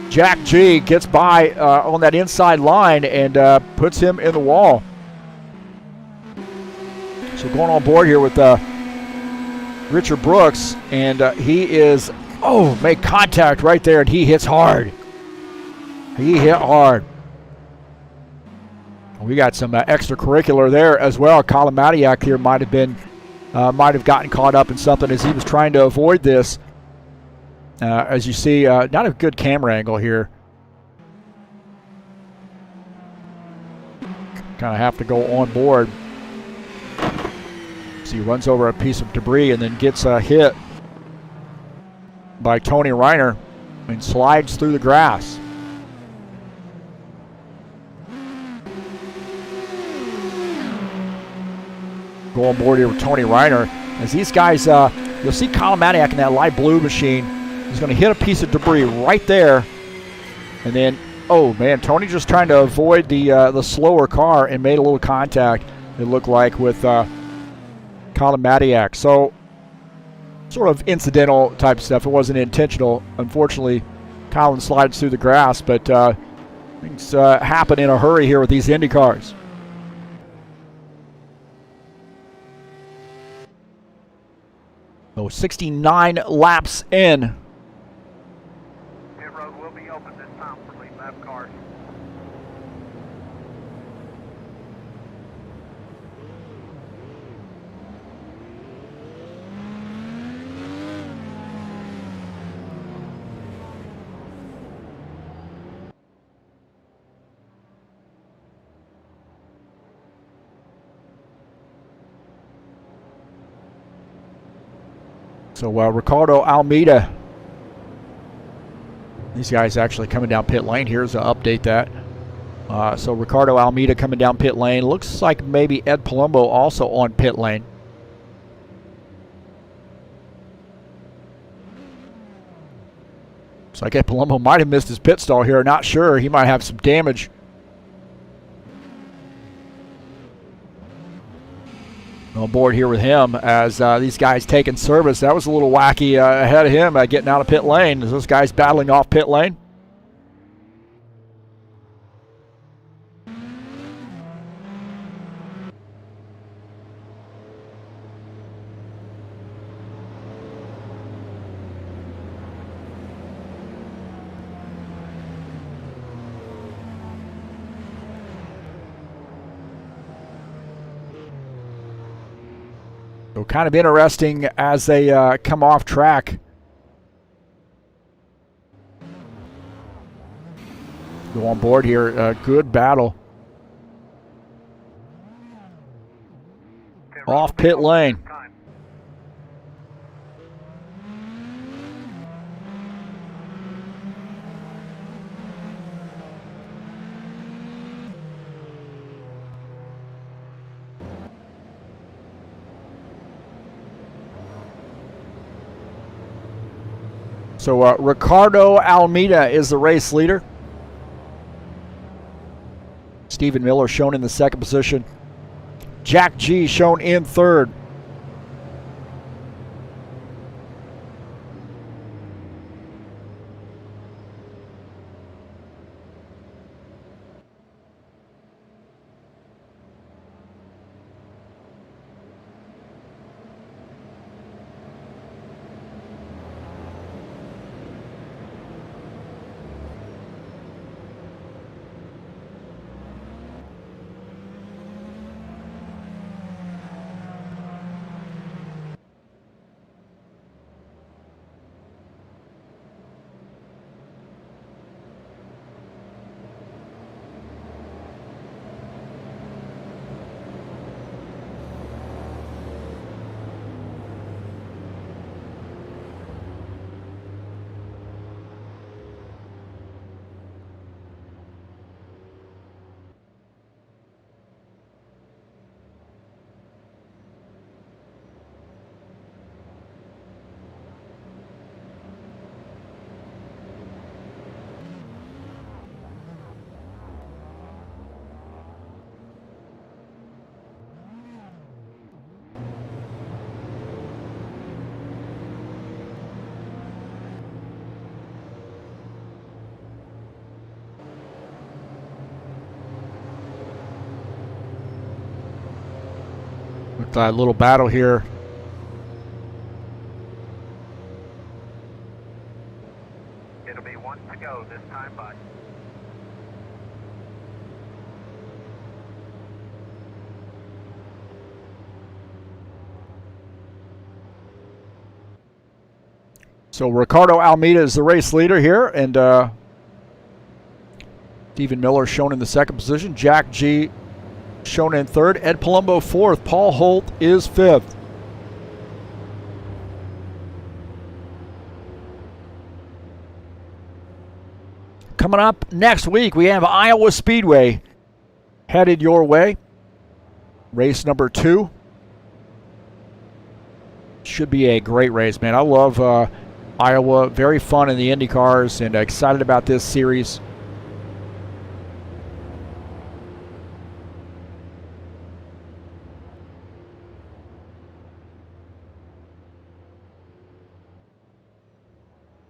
Jack G gets by on that inside line and puts him in the wall. So going on board here with Richard Brooks, and he is, made contact right there, and he hits hard. He hit hard. We got some extracurricular there as well. Colin Matiak here might have gotten caught up in something as he was trying to avoid this. As you see, not a good camera angle here. Kind of have to go on board. So he runs over a piece of debris and then gets hit by Tony Reiner and slides through the grass. Go on board here with Tony Reiner. As these guys, you'll see Colin Matiak in that light blue machine. He's going to hit a piece of debris right there. And then, Tony just trying to avoid the slower car and made a little contact, it looked like, with Colin Matiak. So, sort of incidental type stuff. It wasn't intentional. Unfortunately, Colin slides through the grass, but things happen in a hurry here with these Indy cars. So 69 laps in. Pit road will be open this time for lead lap cars. So Ricardo Almeida, these guys actually coming down pit lane. Here's to update that. So Ricardo Almeida coming down pit lane. Looks like maybe Ed Palumbo also on pit lane. So I guess Palumbo might have missed his pit stall here. Not sure. He might have some damage. On board here with him as these guys taking service. That was a little wacky ahead of him getting out of pit lane. Is those guys battling off pit lane? So kind of interesting as they come off track. Go on board here. Good battle. Off pit lane. So Ricardo Almeida is the race leader. Stephen Miller shown in the second position. Jack G shown in third. with that little battle here. It'll be one to go this time, bud. So Ricardo Almeida is the race leader here, and Stephen Miller shown in the second position. Jack G shown in third. Ed Palumbo fourth. Paul Holt is fifth. Coming up next week, we have Iowa Speedway headed your way. Race number 2. Should be a great race, man. I love Iowa. Very fun in the IndyCars, and excited about this series.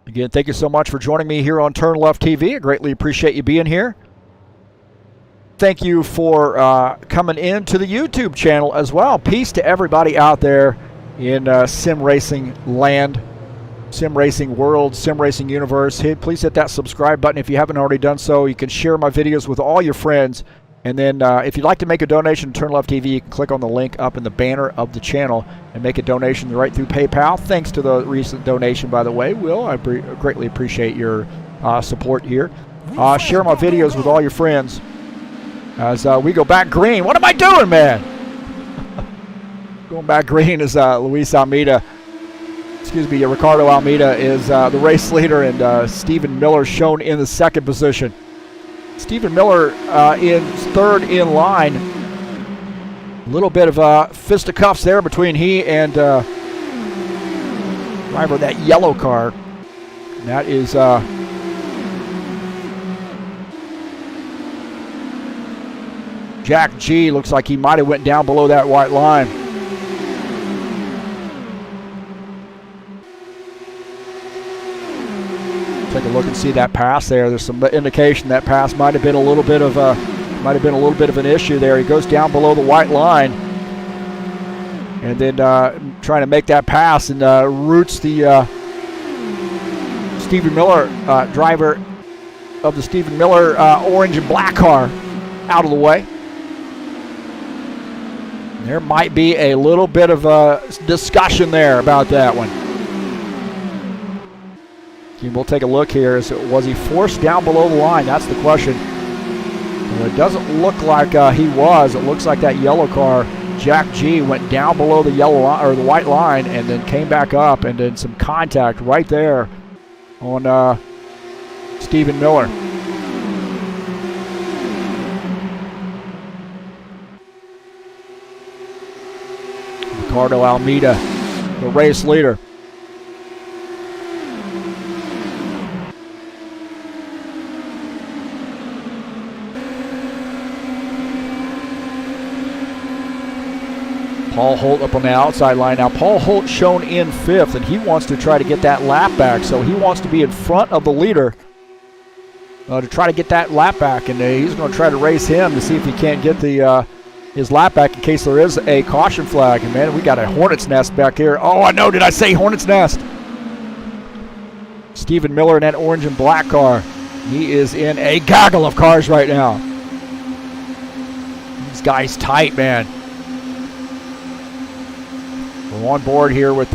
Again, thank you so much for joining me here on TurnLeftTV. I greatly appreciate you being here. Thank you for coming in to the YouTube channel as well. Peace to everybody out there in sim racing land, sim racing world, sim racing universe. Please hit that subscribe button if you haven't already done so. You can share my videos with all your friends. And then if you'd like to make a donation to TurnLeftTV, you can click on the link up in the banner of the channel and make a donation right through PayPal. Thanks to the recent donation, by the way, Will. I greatly appreciate your support here. Share my videos with all your friends as we go back green. What am I doing, man? Going back green is Luis Almeida. Excuse me, Ricardo Almeida is the race leader, and Stephen Miller shown in the second position. Stephen Miller in third in line. A little bit of fisticuffs there between he and driver of that yellow car. And that is Jack G. Looks like he might have went down below that white line. Take a look and see that pass there. There's some indication that pass might have been a little bit of an issue there. He goes down below the white line, and then trying to make that pass, and roots the Stephen Miller driver of the Stephen Miller orange and black car out of the way. There might be a little bit of a discussion there about that one. We'll take a look here. Was he forced down below the line? That's the question. Well, it doesn't look like he was. It looks like that yellow car, Jack G, went down below the yellow line, or the white line, and then came back up, and then some contact right there on Stephen Miller. Ricardo Almeida, the race leader. Paul Holt up on the outside line. Now, Paul Holt shown in fifth, and he wants to try to get that lap back. So he wants to be in front of the leader to try to get that lap back. And he's going to try to race him to see if he can't get the his lap back in case there is a caution flag. And, man, we got a hornet's nest back here. Oh, I know. Did I say hornet's nest? Stephen Miller in that orange and black car. He is in a gaggle of cars right now. These guys tight, man. We're on board here with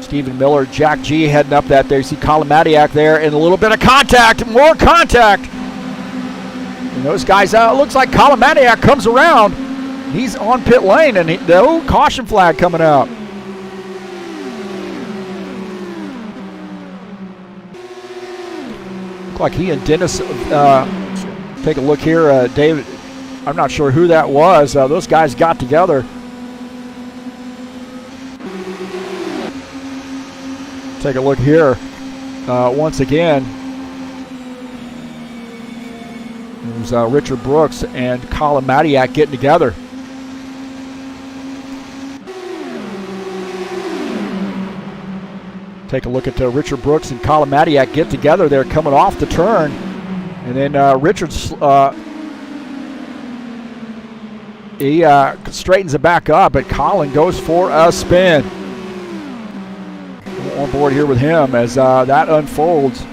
Stephen Miller. Jack G heading up that there. You see Colin Madiak there, and a little bit of contact. More contact. And those guys, looks like Colin Madiak comes around. He's on pit lane, and no caution flag coming out. Look like he and Dennis, take a look here. David, I'm not sure who that was. Those guys got together. Take a look here once again. It was Richard Brooks and Colin Madiak getting together. Take a look at Richard Brooks and Colin Madiak get together. They're coming off the turn. And then Richard's He straightens it back up, but Colin goes for a spin. On board here with him as that unfolds.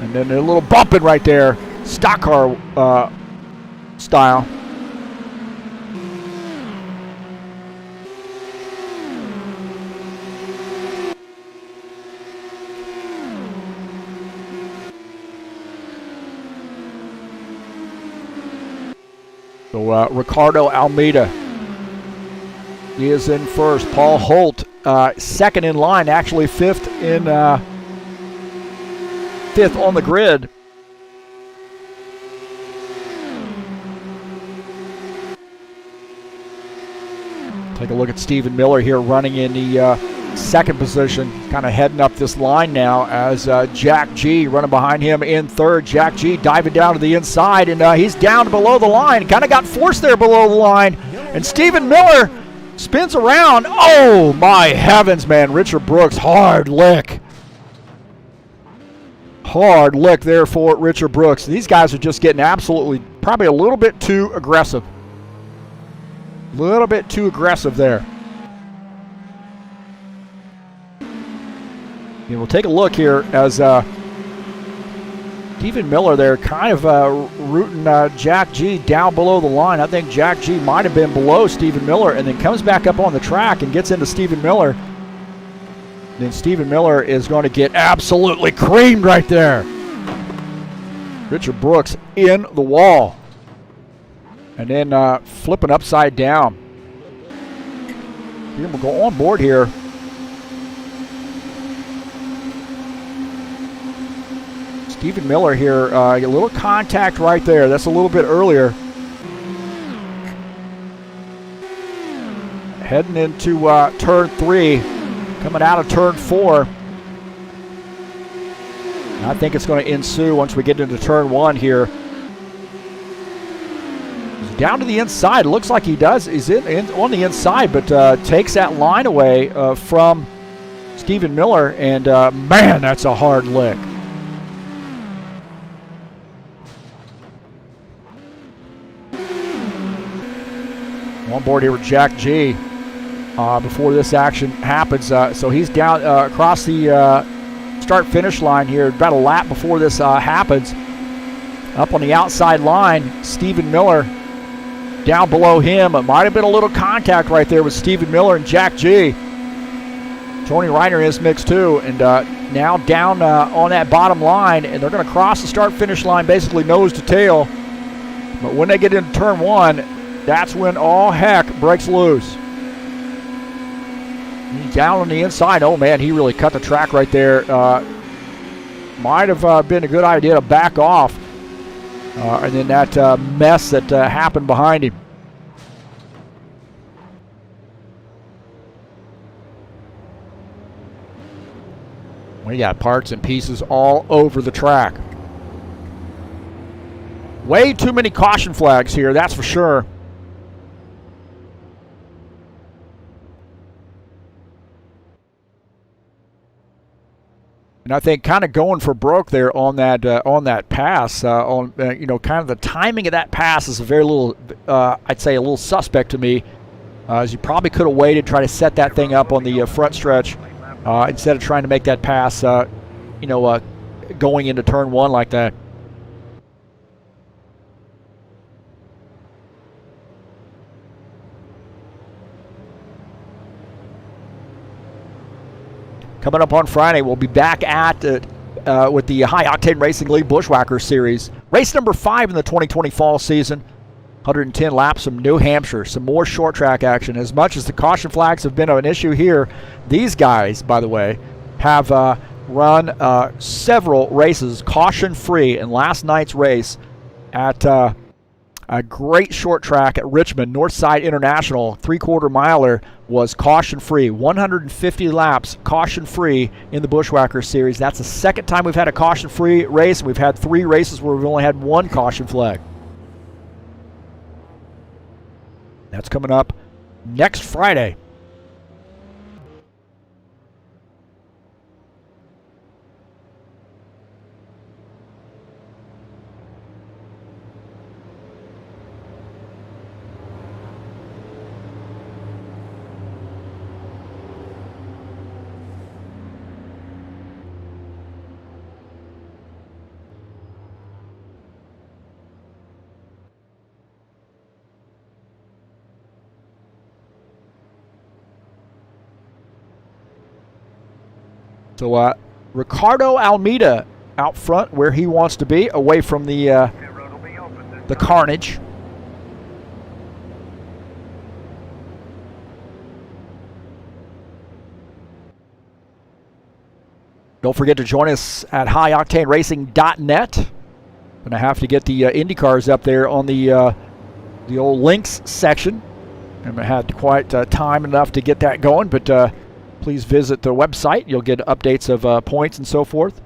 And then a little bumping right there, stock car style. So Ricardo Almeida is in first. Paul Holt second in line, actually fifth on the grid. Take a look at Stephen Miller here running in the second position, kind of heading up this line now as Jack G running behind him in third. Jack G diving down to the inside, and he's down below the line. Kind of got forced there below the line, and Stephen Miller spins around. Oh, my heavens, man. Richard Brooks, hard lick. Hard lick there for Richard Brooks. These guys are just getting absolutely, probably a little bit too aggressive. A little bit too aggressive there. And we'll take a look here as Stephen Miller there kind of rooting Jack G down below the line. I think Jack G might have been below Stephen Miller and then comes back up on the track and gets into Stephen Miller. Then Stephen Miller is going to get absolutely creamed right there. Richard Brooks in the wall. And then flipping upside down. We'll go on board here. Stephen Miller here, a little contact right there. That's a little bit earlier. Heading into turn 3, coming out of turn 4. I think it's going to ensue once we get into turn 1 here. He's down to the inside. It looks like he does. He's on the inside, but takes that line away from Stephen Miller, and man, that's a hard lick. On board here with Jack G before this action happens. So he's down across the start-finish line here, about a lap before this happens. Up on the outside line, Stephen Miller down below him. It might have been a little contact right there with Stephen Miller and Jack G. Tony Reiner in this mix too, and now down on that bottom line, and they're going to cross the start-finish line basically nose to tail. But when they get into turn 1, that's when all heck breaks loose. He's down on the inside. Oh, man, he really cut the track right there. Might have been a good idea to back off. And then that mess that happened behind him. We got parts and pieces all over the track. Way too many caution flags here, that's for sure. And I think kind of going for broke there on that pass, kind of the timing of that pass is a very little, I'd say a little suspect to me, as you probably could have waited, try to set that thing up on the front stretch instead of trying to make that pass, going into turn 1 like that. Coming up on Friday, we'll be back at with the High Octane Racing League Bushwhacker Series. Race number 5 in the 2020 fall season. 110 laps from New Hampshire. Some more short track action. As much as the caution flags have been an issue here, these guys, by the way, have run several races caution-free in last night's race at a great short track at Richmond. Northside International, 3/4 miler, was caution-free. 150 laps caution-free in the Bushwhacker Series. That's the second time we've had a caution-free race, and we've had 3 races where we've only had 1 caution flag. That's coming up next Friday. So Ricardo Almeida out front where he wants to be, away from the Pit road will be open this the time. carnage. Don't forget to join us at highoctaneracing.net. Going to have to get the IndyCars up there on the old links section. Haven't had quite time enough to get that going, but please visit the website. You'll get updates of points and so forth.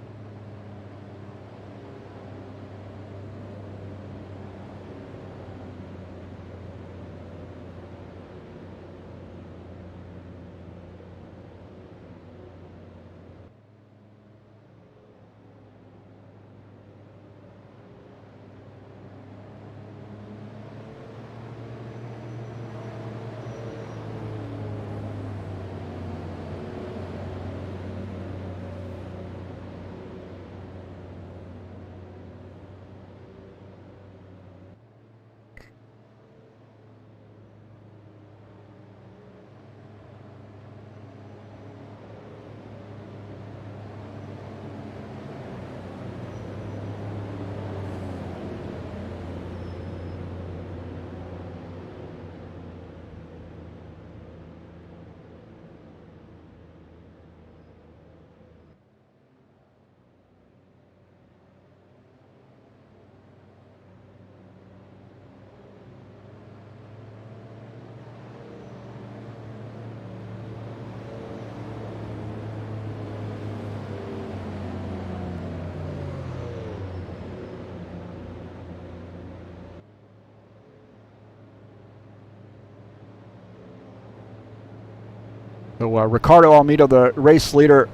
So Ricardo Almeida, the race leader,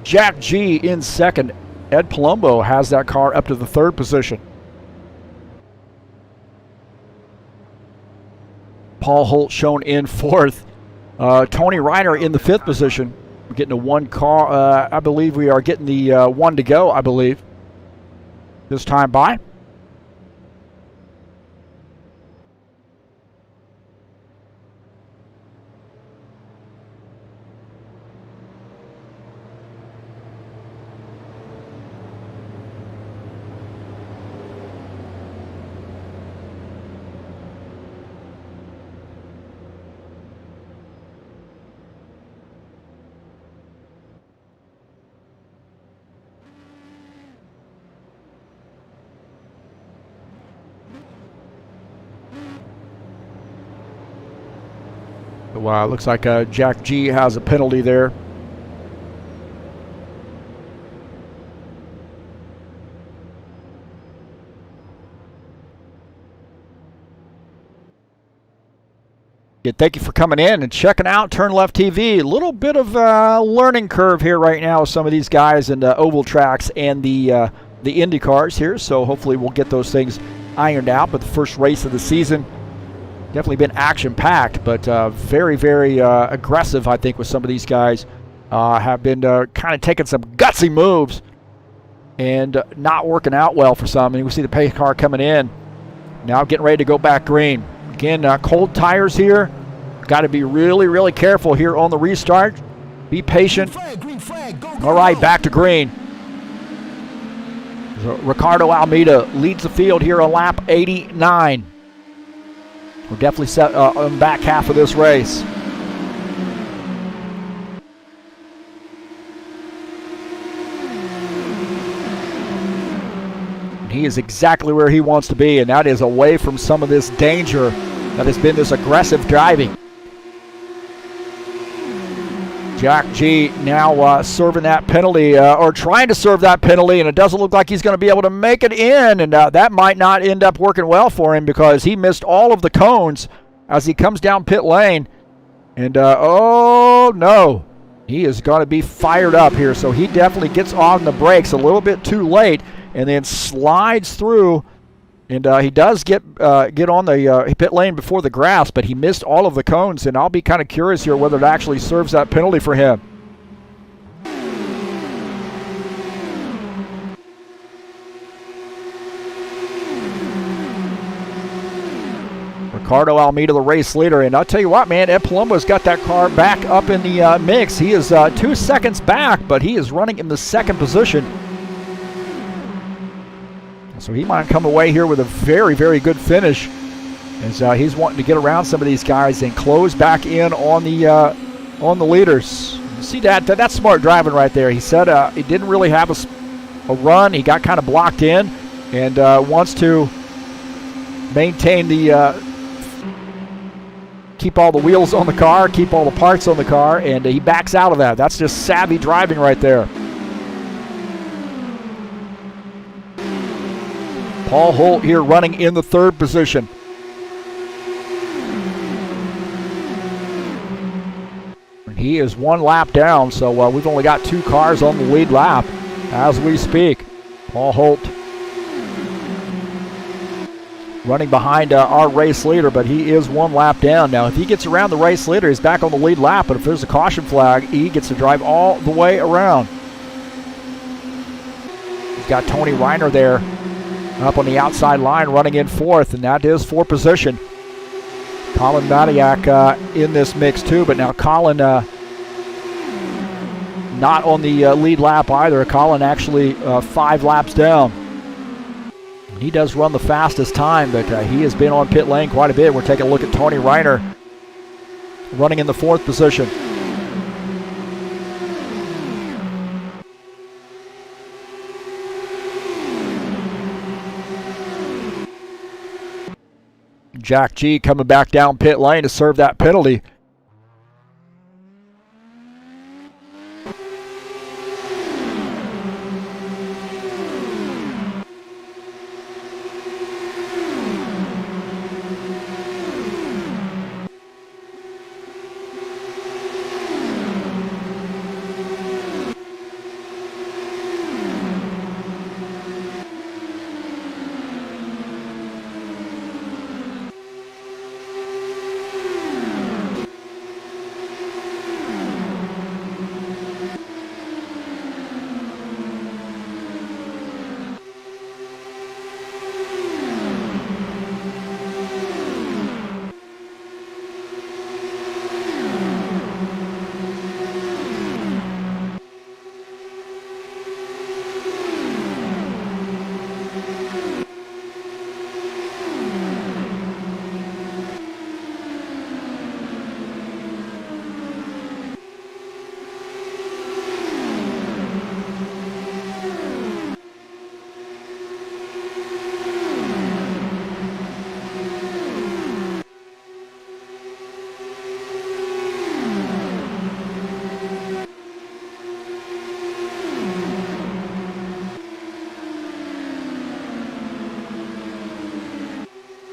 Jack G in second. Ed Palumbo has that car up to the third position. Paul Holt shown in fourth. Tony Reiner in the fifth position. We're getting a one car. I believe we are getting the one to go, I believe, this time by. So, looks like Jack G has a penalty there. Yeah, thank you for coming in and checking out Turn Left TV. A little bit of a learning curve here right now with some of these guys in the oval tracks and the Indy cars here. So hopefully we'll get those things ironed out. But the first race of the season, definitely been action-packed, but very, very aggressive, I think, with some of these guys. Have been kind of taking some gutsy moves and not working out well for some. And we see the pace car coming in. Now getting ready to go back green. Again, cold tires here. Got to be really, really careful here on the restart. Be patient. Green flag, go, go, All right, go. back to green. So Ricardo Almeida leads the field here on lap 89. We're definitely set on the back half of this race. And he is exactly where he wants to be, and that is away from some of this danger that has been this aggressive driving. Jack G now serving that penalty, or trying to serve that penalty, and it doesn't look like he's going to be able to make it in, and that might not end up working well for him because he missed all of the cones as he comes down pit lane. And, oh, no. He is going to be fired up here, so he definitely gets on the brakes a little bit too late and then slides through. And he does get on the pit lane before the grass, but he missed all of the cones, and I'll be kind of curious here whether it actually serves that penalty for him. Ricardo Almeida, the race leader. And I'll tell you what, man, Ed Palumbo's got that car back up in the mix. He is 2 seconds back, but he is running in the second position. So he might come away here with a very, very good finish, as he's wanting to get around some of these guys and close back in on the leaders. You see that's smart driving right there. He said he didn't really have a run. He got kind of blocked in and wants to maintain the keep all the wheels on the car, keep all the parts on the car, and he backs out of that. That's just savvy driving right there. Paul Holt here running in the third position. He is 1 lap down, so we've only got 2 cars on the lead lap as we speak. Paul Holt running behind our race leader, but he is 1 lap down. Now, if he gets around the race leader, he's back on the lead lap, but if there's a caution flag, he gets to drive all the way around. He's got Tony Reiner there up on the outside line running in 4th, and that is for position. Colin Matiak in this mix too, but now Colin not on the lead lap either. Colin actually 5 laps down. He does run the fastest time, but he has been on pit lane quite a bit. We're taking a look at Tony Reiner running in the 4th position. Jack G coming back down pit lane to serve that penalty.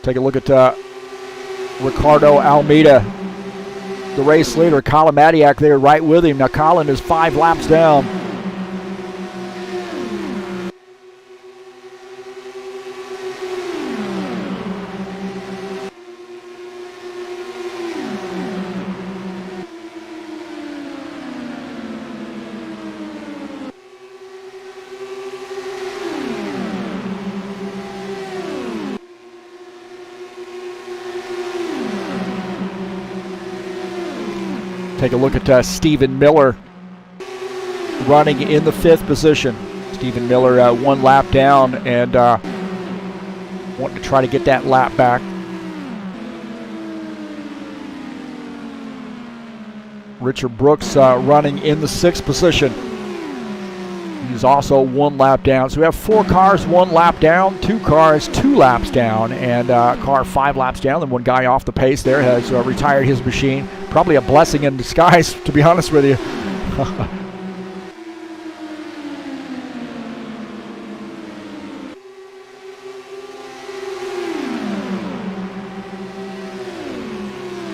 Take a look at Ricardo Almeida, the race leader. Colin Matiak there right with him. Now Colin is 5 laps down. Take a look at Stephen Miller running in the 5th position. Stephen Miller 1 lap down and wanting to try to get that lap back. Richard Brooks running in the 6th position. He's also 1 lap down. So we have 4 cars 1 lap down, 2 cars 2 laps down, and car 5 laps down. And 1 guy off the pace there has retired his machine. Probably a blessing in disguise, to be honest with you.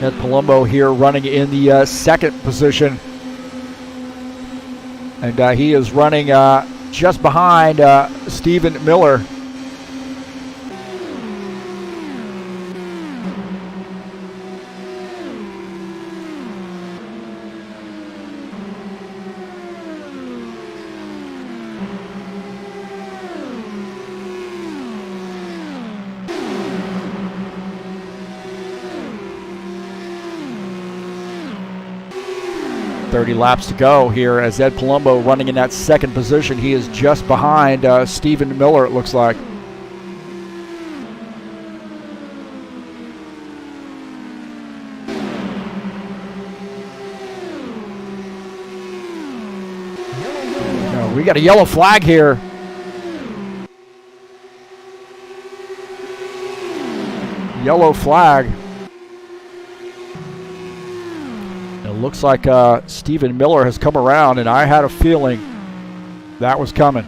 Ed Palumbo here running in the 2nd position. And he is running just behind Stephen Miller. 30 laps to go here as Ed Palumbo running in that second position. He is just behind Stephen Miller, it looks like. We got a yellow flag here. Yellow flag. It looks like Stephen Miller has come around, and I had a feeling that was coming.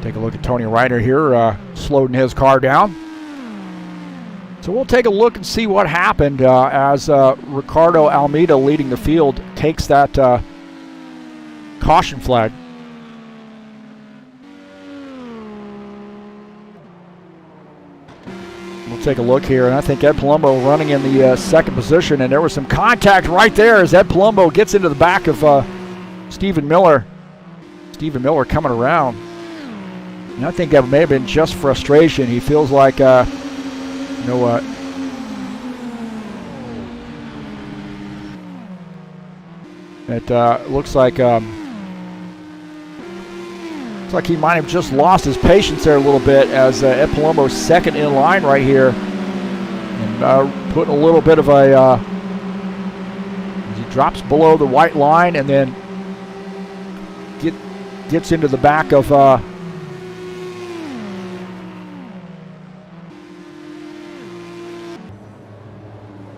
Take a look at Tony Reiner here, slowing his car down. So we'll take a look and see what happened as Ricardo Almeida, leading the field, takes that caution flag. We'll take a look here, and I think Ed Palumbo running in the second position, and there was some contact right there as Ed Palumbo gets into the back of Stephen Miller. Stephen Miller coming around. And I think that may have been just frustration. He feels like, you know what? It looks like he might have just lost his patience there a little bit as Ed Palumbo's second in line right here, and putting a little bit of a as he drops below the white line and then gets into the back of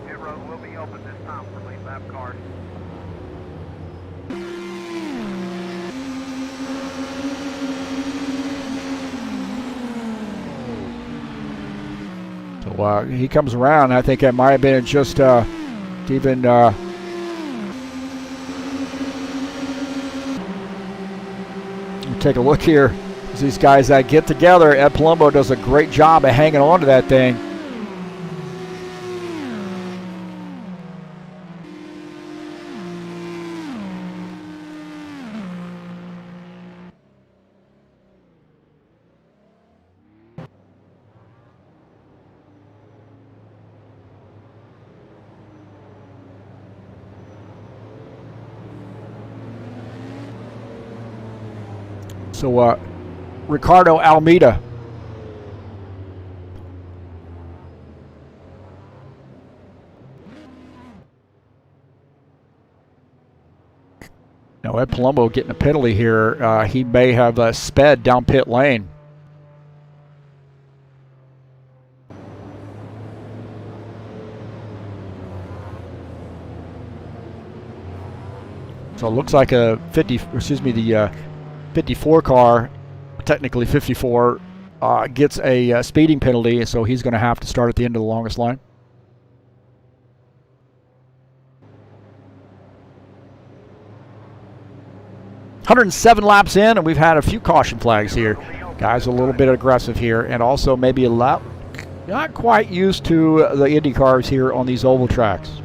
Pit road will be open this time for lead lap cars. So he comes around. I think that might have been just even take a look here as these guys get together. Ed Palumbo does a great job of hanging on to that thing. So Ricardo Almeida. Now Ed Palumbo getting a penalty here. He may have sped down pit lane. So it looks like a 54 car, technically 54, gets a speeding penalty, so he's going to have to start at the end of the longest line. "107 laps in, and we've had a few caution flags here. Guys a little bit aggressive here, and also maybe a lot not quite used to the Indy cars here on these oval tracks.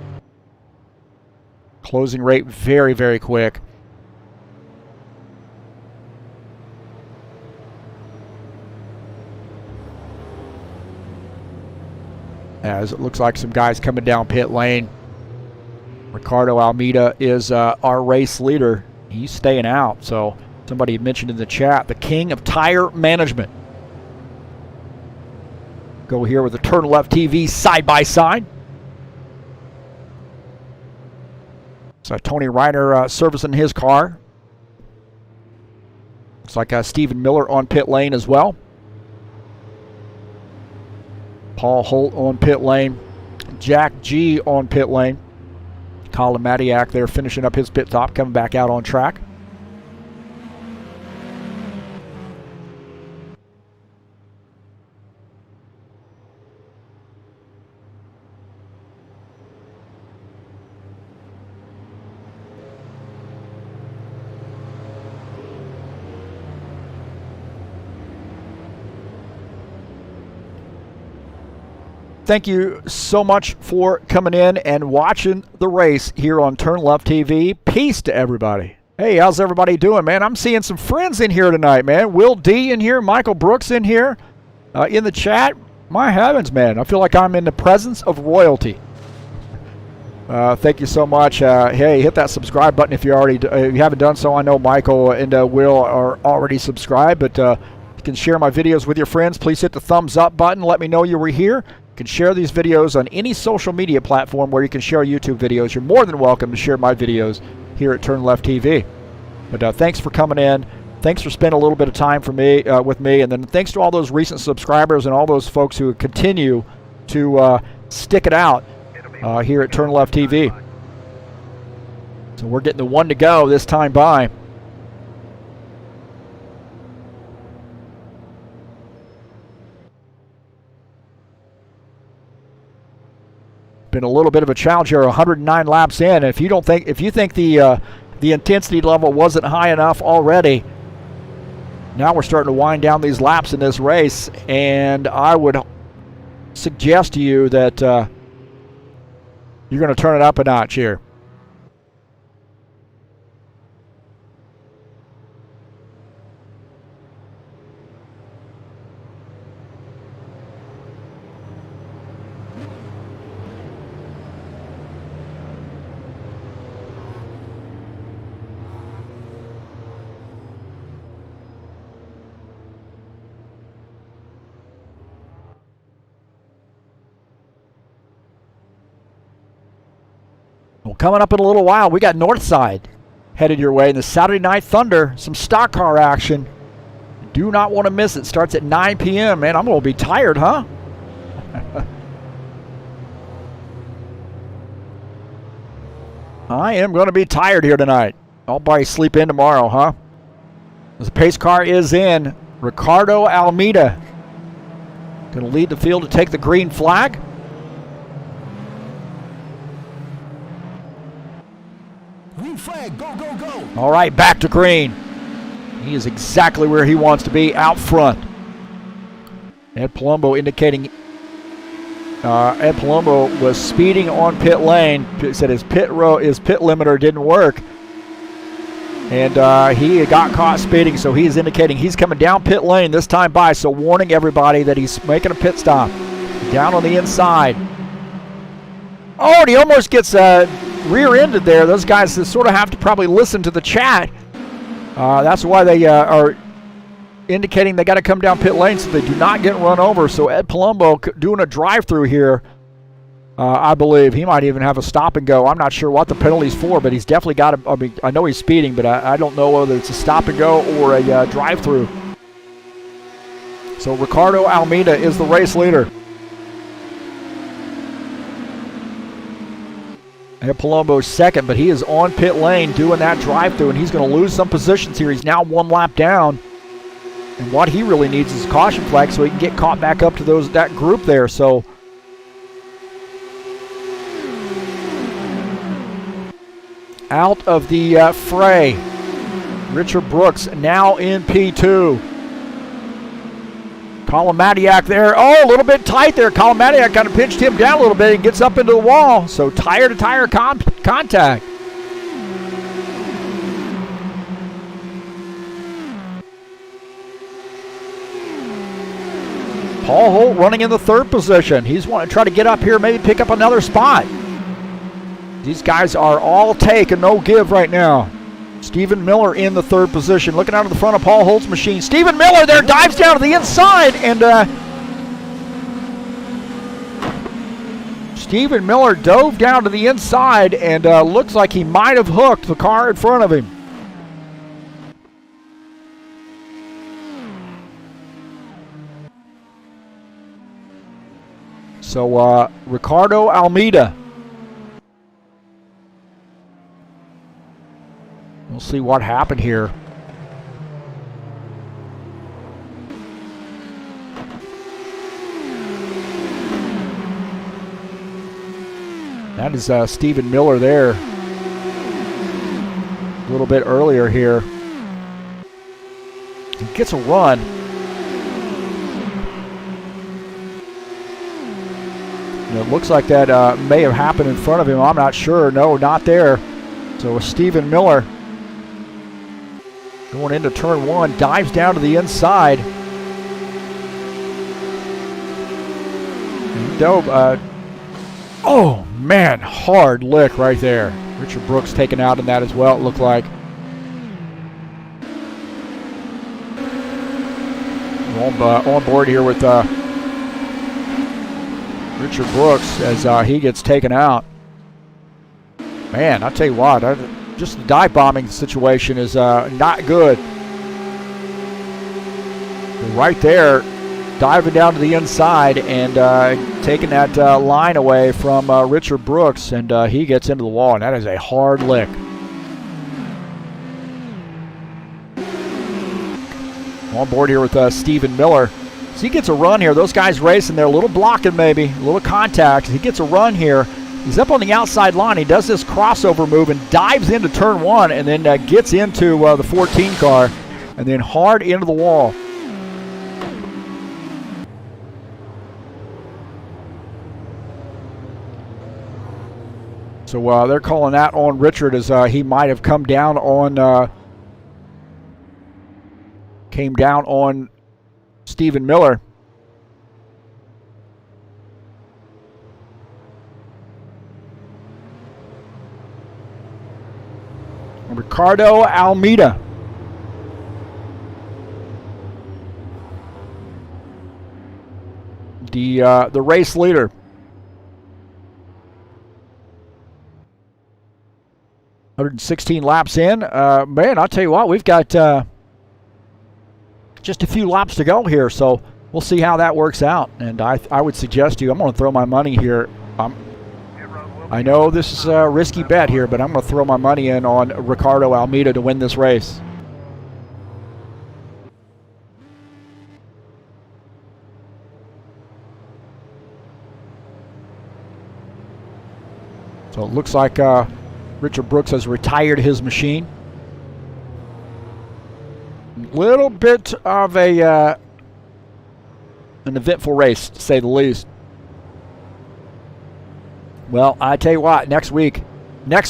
Closing rate very, very quick. As it looks like some guys coming down pit lane. Ricardo Almeida is our race leader. He's staying out. So somebody mentioned in the chat, the king of tire management. Go here with the TurnLeftTV side-by-side. So Tony Reiner servicing his car. Looks like Stephen Miller on pit lane as well. Paul Holt on pit lane. Jack G on pit lane. Colin Matiak there finishing up his pit stop, coming back out on track. Thank you so much for coming in and watching the race here on TurnLeftTV. Peace to everybody. Hey, how's everybody doing, man? I'm seeing some friends in here tonight, man. Will D in here, Michael Brooks in here, in the chat. My heavens, man. I feel like I'm in the presence of royalty. Thank you so much. Hey, hit that subscribe button if you haven't done so. I know Michael and Will are already subscribed, but you can share my videos with your friends. Please hit the thumbs up button. Let me know you were here. You can share these videos on any social media platform where you can share YouTube videos. You're more than welcome to share my videos here at TurnLeftTV. But thanks for coming in. Thanks for spending a little bit of time with me. And then thanks to all those recent subscribers and all those folks who continue to stick it out here at TurnLeftTV. So we're getting the one to go this time by. Been a little bit of a challenge here, 109 laps in. And if you think the intensity level wasn't high enough already, now we're starting to wind down these laps in this race, and I would suggest to you that you're going to turn it up a notch here. Well, coming up in a little while, we got Northside headed your way in the Saturday Night Thunder. Some stock car action. Do not want to miss it. Starts at 9 p.m. Man, I'm going to be tired, huh? I am going to be tired here tonight. I'll probably sleep in tomorrow, huh? The pace car is in. Ricardo Almeida going to lead the field to take the green flag. Green flag, go, go, go. All right, back to green. He is exactly where he wants to be, out front. Ed Palumbo indicating Ed Palumbo was speeding on pit lane. Said his pit limiter didn't work. And he got caught speeding, so he's indicating he's coming down pit lane this time by. So warning everybody that he's making a pit stop. Down on the inside. Oh, and he almost gets rear-ended there. Those guys sort of have to probably listen to the chat. That's why they are indicating they got to come down pit lane so they do not get run over. So Ed Palumbo doing a drive-through here, I believe. He might even have a stop and go. I'm not sure what the penalty's for, but he's definitely got to. I mean, I know he's speeding, but I don't know whether it's a stop and go or a drive-through. So Ricardo Almeida is the race leader. And Palumbo's second, but he is on pit lane doing that drive-through, and he's going to lose some positions here. He's now one lap down. And what he really needs is a caution flag so he can get caught back up to that group there. So out of the fray, Richard Brooks now in P2. Colin Matiak there. Oh, a little bit tight there. Colin Matiak kind of pinched him down a little bit and gets up into the wall. So tire-to-tire contact. Paul Holt running in the third position. He's wanting to try to get up here, maybe pick up another spot. These guys are all take and no give right now. Stephen Miller in the third position, looking out of the front of Paul Holt's machine. Stephen Miller there dives down to the inside, and Stephen Miller dove down to the inside and looks like he might have hooked the car in front of him. So Ricardo Almeida. We'll see what happened here. That is Stephen Miller there. A little bit earlier here. He gets a run. And it looks like that may have happened in front of him. I'm not sure. No, not there. So Stephen Miller going into turn one, dives down to the inside. And dove. Oh, man, hard lick right there. Richard Brooks taken out in that as well, it looked like. On board here with Richard Brooks as he gets taken out. Man, I tell you what, just the dive bombing situation is not good. Right there, diving down to the inside and taking that line away from Richard Brooks, and he gets into the wall, and that is a hard lick. On board here with Stephen Miller. So he gets a run here. Those guys racing there, a little blocking maybe, a little contact. He gets a run here. He's up on the outside line. He does this crossover move and dives into turn one and then gets into the 14 car and then hard into the wall. So they're calling that on Richard as he might have come down on Stephen Miller. Ricardo Almeida. The race leader. $116 laps in. Man, I'll tell you what, we've got just a few laps to go here, so we'll see how that works out. And I would suggest to you, I'm going to throw my money here. I know this is a risky bet here, but I'm going to throw my money in on Ricardo Almeida to win this race. So it looks like Richard Brooks has retired his machine. Little bit of an eventful race, to say the least. Well, I tell you what, next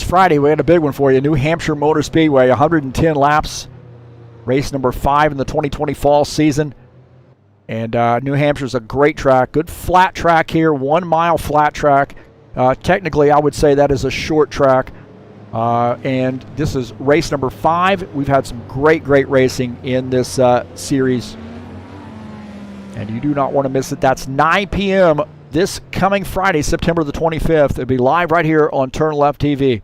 Friday, we had a big one for you. New Hampshire Motor Speedway, 110 laps. Race number 5 in the 2020 fall season. And New Hampshire's a great track. Good flat track here, 1 mile flat track. Technically, I would say that is a short track. And this is race number 5. We've had some great racing in this series. And you do not want to miss it. That's 9 p.m. this coming Friday, September the 25th. It'll be live right here on TurnLeftTV.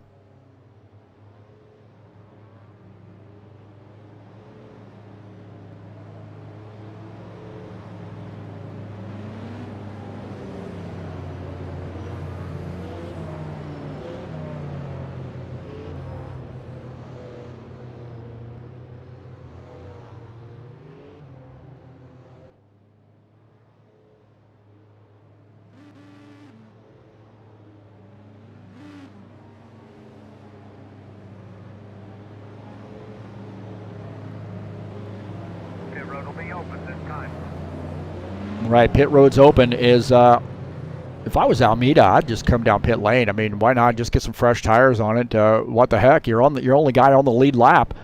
Right, pit road's open. Is if I was Almeida, I'd just come down pit lane. I mean, why not just get some fresh tires on it? What the heck? You're only guy on the lead lap,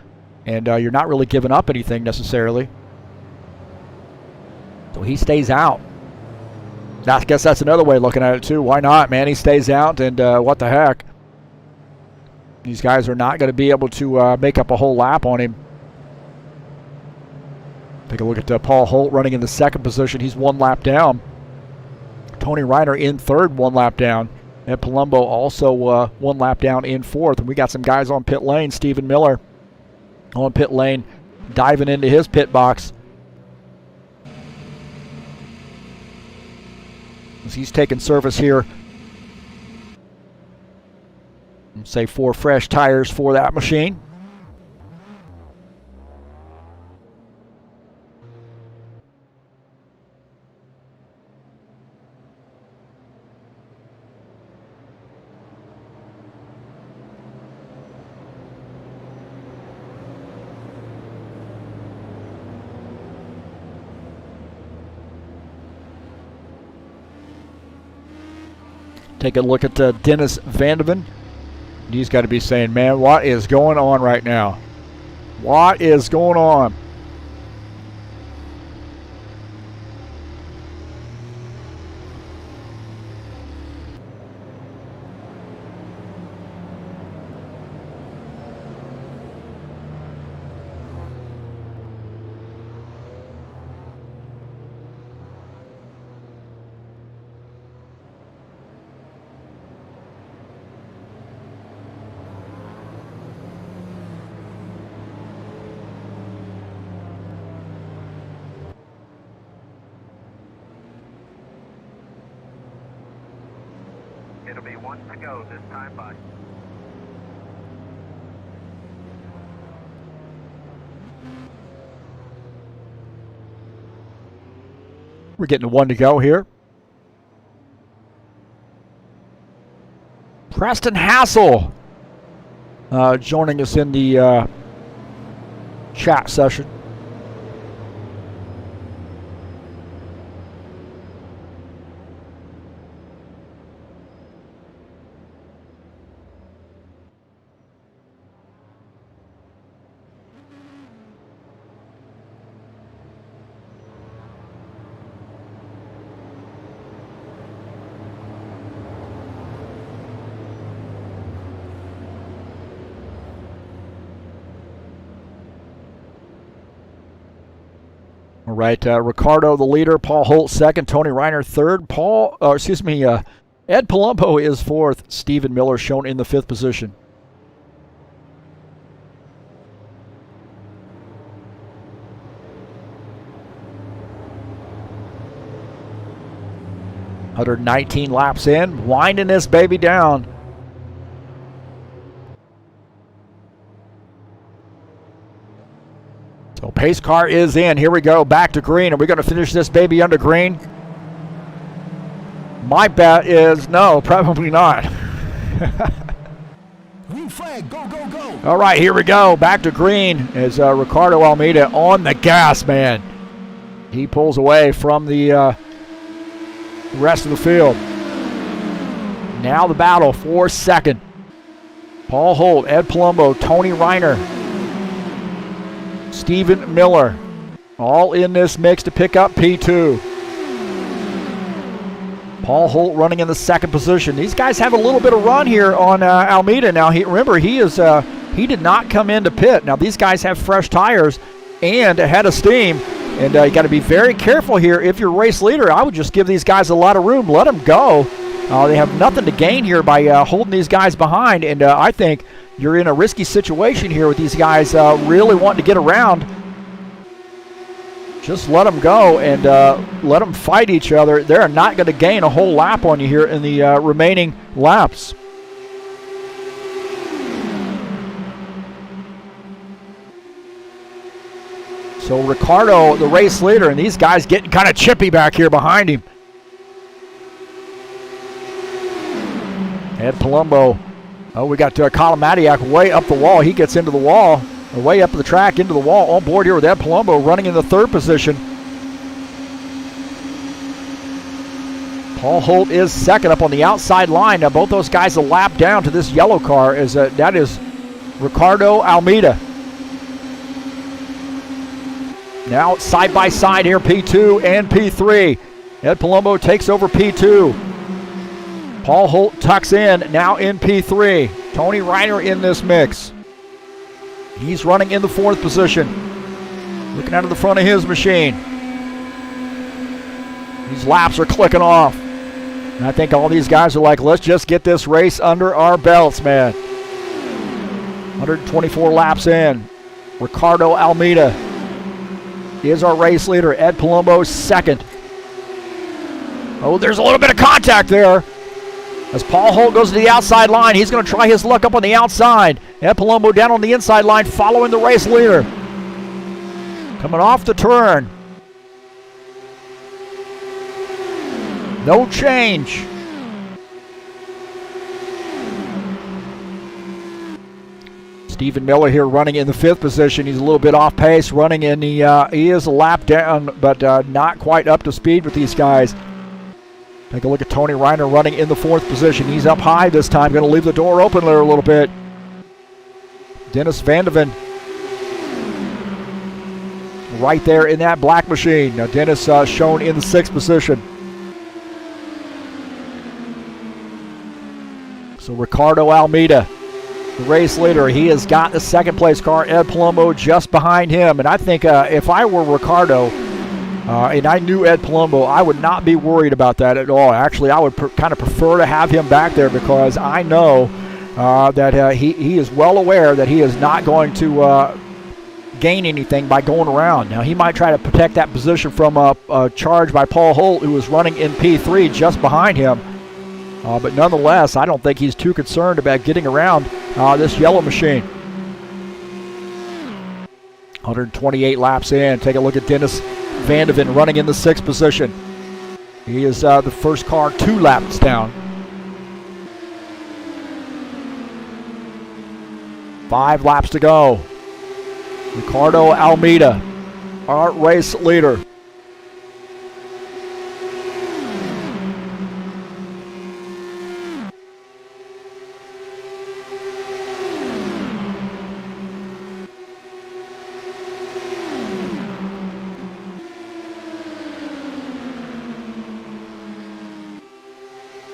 and you're not really giving up anything necessarily. So he stays out. I guess that's another way of looking at it too. Why not, man? He stays out, and what the heck? These guys are not going to be able to make up a whole lap on him. Take a look at Paul Holt running in the second position. He's 1 lap down. Tony Reiner in third, 1 lap down. And Palumbo also 1 lap down in fourth. And we got some guys on pit lane. Stephen Miller on pit lane, diving into his pit box. As he's taking service here. Say 4 fresh tires for that machine. Take a look at Dennis Vandeven. He's got to be saying, man, what is going on right now? What is going on? It'll be 1 to go this time by. We're getting 1 to go here. Preston Hassel joining us in the chat session. All right, Ricardo the leader, Paul Holt second, Tony Reiner third, Ed Palumbo is fourth, Stephen Miller shown in the 5th position. "119 laps in, winding this baby down." So pace car is in. Here we go, back to green. Are we going to finish this baby under green? My bet is no, probably not. Green flag, go, go, go. All right, here we go, back to green as Ricardo Almeida on the gas, man. He pulls away from the rest of the field. Now the battle for second. Paul Holt, Ed Palumbo, Tony Reiner, Stephen Miller, all in this mix to pick up P2. Paul Holt running in the 2nd position. These guys have a little bit of run here on Almeida. Now, remember, he did not come into pit. Now, these guys have fresh tires and a head of steam, and you got to be very careful here. If you're race leader, I would just give these guys a lot of room. Let them go. They have nothing to gain here by holding these guys behind, and I think you're in a risky situation here with these guys really wanting to get around. Just let them go and let them fight each other. They're not going to gain a whole lap on you here in the remaining laps. So Ricardo, the race leader, and these guys getting kind of chippy back here behind him. Ed Palumbo. Oh, we got Colomatiak way up the wall. He gets into the wall, or way up the track into the wall. On board here with Ed Palumbo running in the 3rd position. Paul Holt is second up on the outside line. Now both those guys a lap down to this yellow car. That is Ricardo Almeida. Now side by side here, P2 and P3. Ed Palumbo takes over P2. Paul Holt tucks in, now in P3. Tony Reiner in this mix. He's running in the 4th position. Looking out of the front of his machine. These laps are clicking off. And I think all these guys are like, let's just get this race under our belts, man. 124 laps in. Ricardo Almeida is our race leader. Ed Palumbo second. Oh, there's a little bit of contact there. As Paul Holt goes to the outside line, he's going to try his luck up on the outside. Ed Palumbo down on the inside line, following the race leader. Coming off the turn. No change. Stephen Miller here running in the 5th position. He's a little bit off pace, running in the, he is a lap down, but not quite up to speed with these guys. Take a look at Tony Reiner running in the 4th position. He's up high this time, going to leave the door open there a little bit. Dennis Vandeven right there in that black machine. Now Dennis shown in the 6th position. So Ricardo Almeida, the race leader, he has got the 2nd place car. Ed Palumbo just behind him. And I think if I were Ricardo, and I knew Ed Palumbo, I would not be worried about that at all. Actually, I would kind of prefer to have him back there, because I know that he is well aware that he is not going to gain anything by going around. Now, he might try to protect that position from a charge by Paul Holt, who was running in P3 just behind him. But nonetheless, I don't think he's too concerned about getting around this yellow machine. 128 laps in. Take a look at Dennis Vandeven running in the 6th position. He is the first car 2 laps down. 5 laps to go. Ricardo Almeida, our race leader.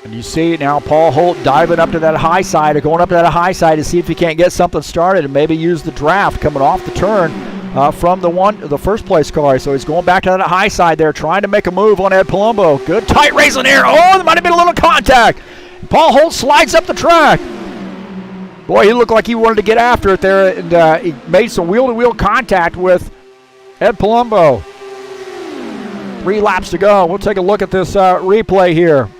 And you see now Paul Holt diving up to that high side, or going up to that high side to see if he can't get something started and maybe use the draft coming off the turn from the first place car. So he's going back to that high side there, trying to make a move on Ed Palumbo. Good tight race in there. Oh, there might have been a little contact. Paul Holt slides up the track. Boy, he looked like he wanted to get after it there, and he made some wheel-to-wheel contact with Ed Palumbo. 3 laps to go. We'll take a look at this replay here.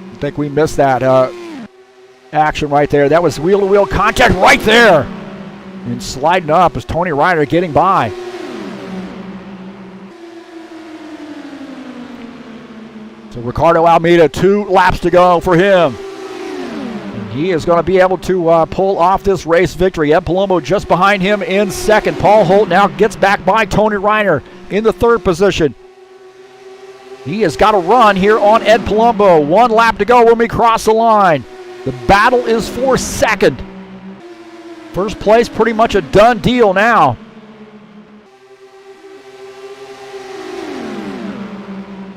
I think we missed that action right there. That was wheel-to-wheel contact right there. And sliding up is Tony Ryder getting by. So Ricardo Almeida, 2 laps to go for him. And he is going to be able to pull off this race victory. Ed Palumbo just behind him in 2nd. Paul Holt now gets back by Tony Ryder in the 3rd position. He has got a run here on Ed Palumbo. 1 lap to go when we cross the line. The battle is for 2nd. First place pretty much a done deal now.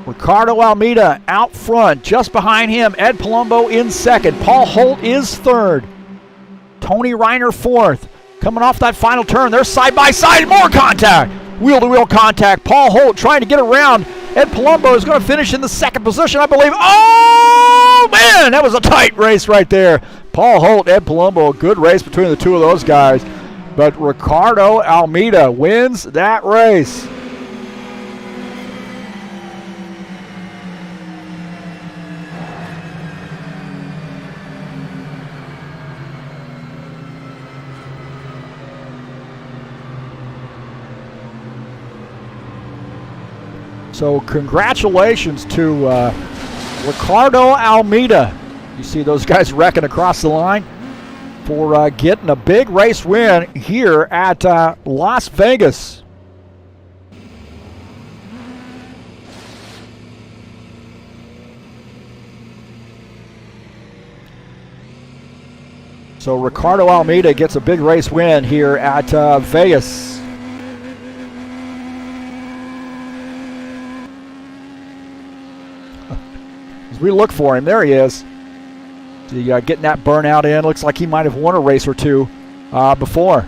Ricardo Almeida out front. Just behind him, Ed Palumbo in 2nd. Paul Holt is 3rd. Tony Reiner 4th. Coming off that final turn, they're side by side. More contact. Wheel-to-wheel contact. Paul Holt trying to get around. Ed Palumbo is going to finish in the 2nd position, I believe. Oh, man, that was a tight race right there. Paul Holt, Ed Palumbo, a good race between the 2 of those guys. But Ricardo Almeida wins that race. So congratulations to Ricardo Almeida. You see those guys wrecking across the line for getting a big race win here at Las Vegas. So Ricardo Almeida gets a big race win here at Vegas. As we look for him, there he is. Getting that burnout in. Looks like he might have won a race or 2 before.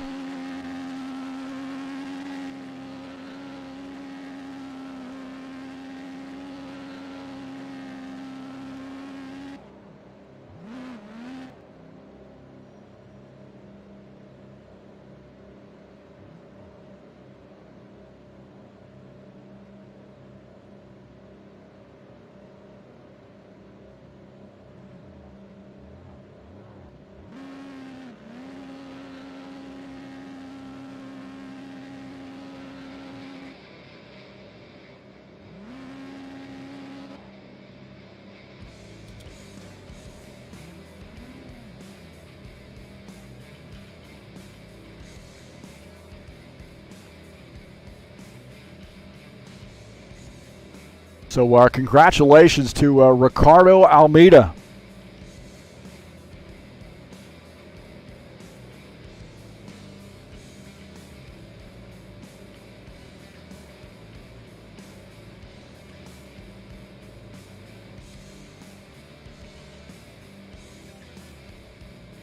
So congratulations to Ricardo Almeida.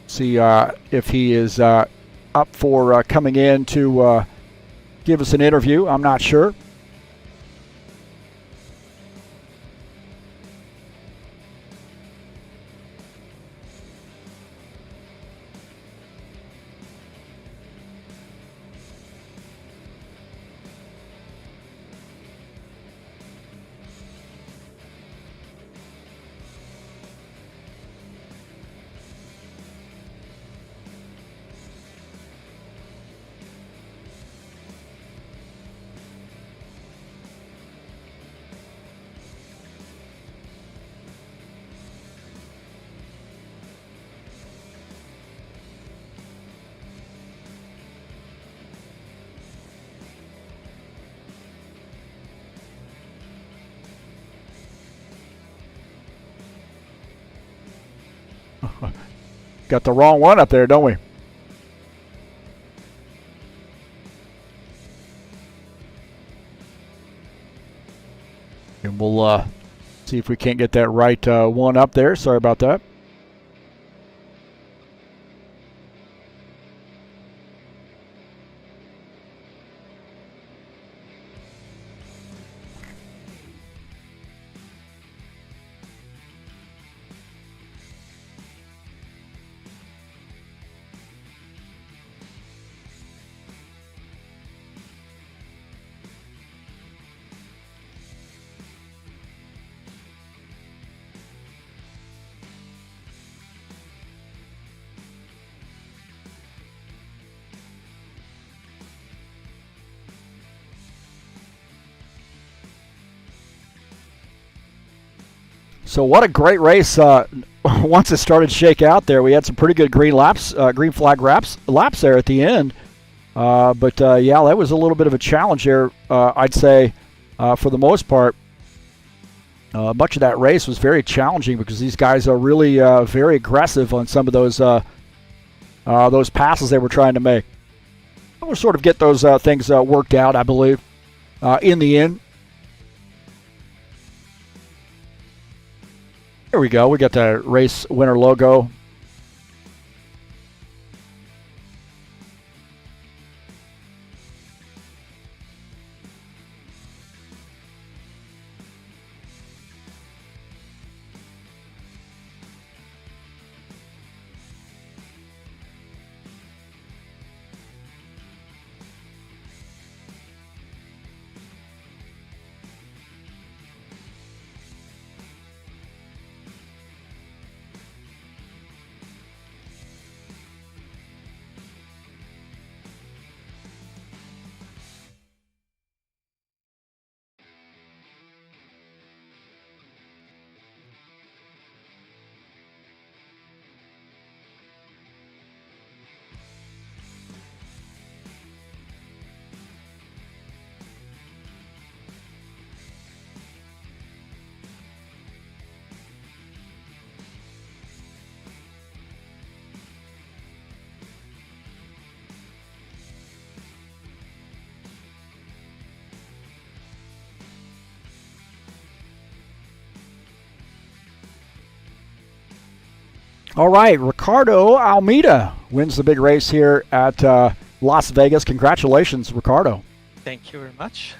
See if he is up for coming in to give us an interview. I'm not sure. Got the wrong one up there, don't we? And we'll see if we can't get that right one up there. Sorry about that. So what a great race! Once it started to shake out there, we had some pretty good green flag laps there at the end. But yeah, that was a little bit of a challenge there. I'd say, for the most part, much of that race was very challenging because these guys are really very aggressive on some of those passes they were trying to make. We'll sort of get those things worked out, I believe, in the end. Here we go. We got the race winner logo. All right, Ricardo Almeida wins the big race here at Las Vegas. Congratulations, Ricardo. Thank you very much.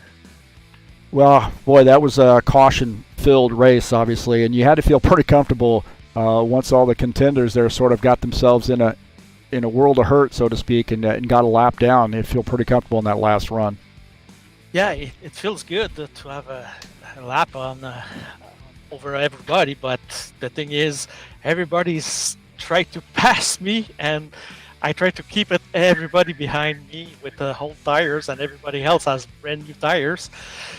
Well, boy, that was a caution-filled race, obviously, and you had to feel pretty comfortable once all the contenders there sort of got themselves in a world of hurt, so to speak, and got a lap down. They feel pretty comfortable in that last run. Yeah, it feels good to have a lap on over everybody, but the thing is, everybody's tried to pass me, and I try to keep everybody behind me with the whole tires, and everybody else has brand new tires.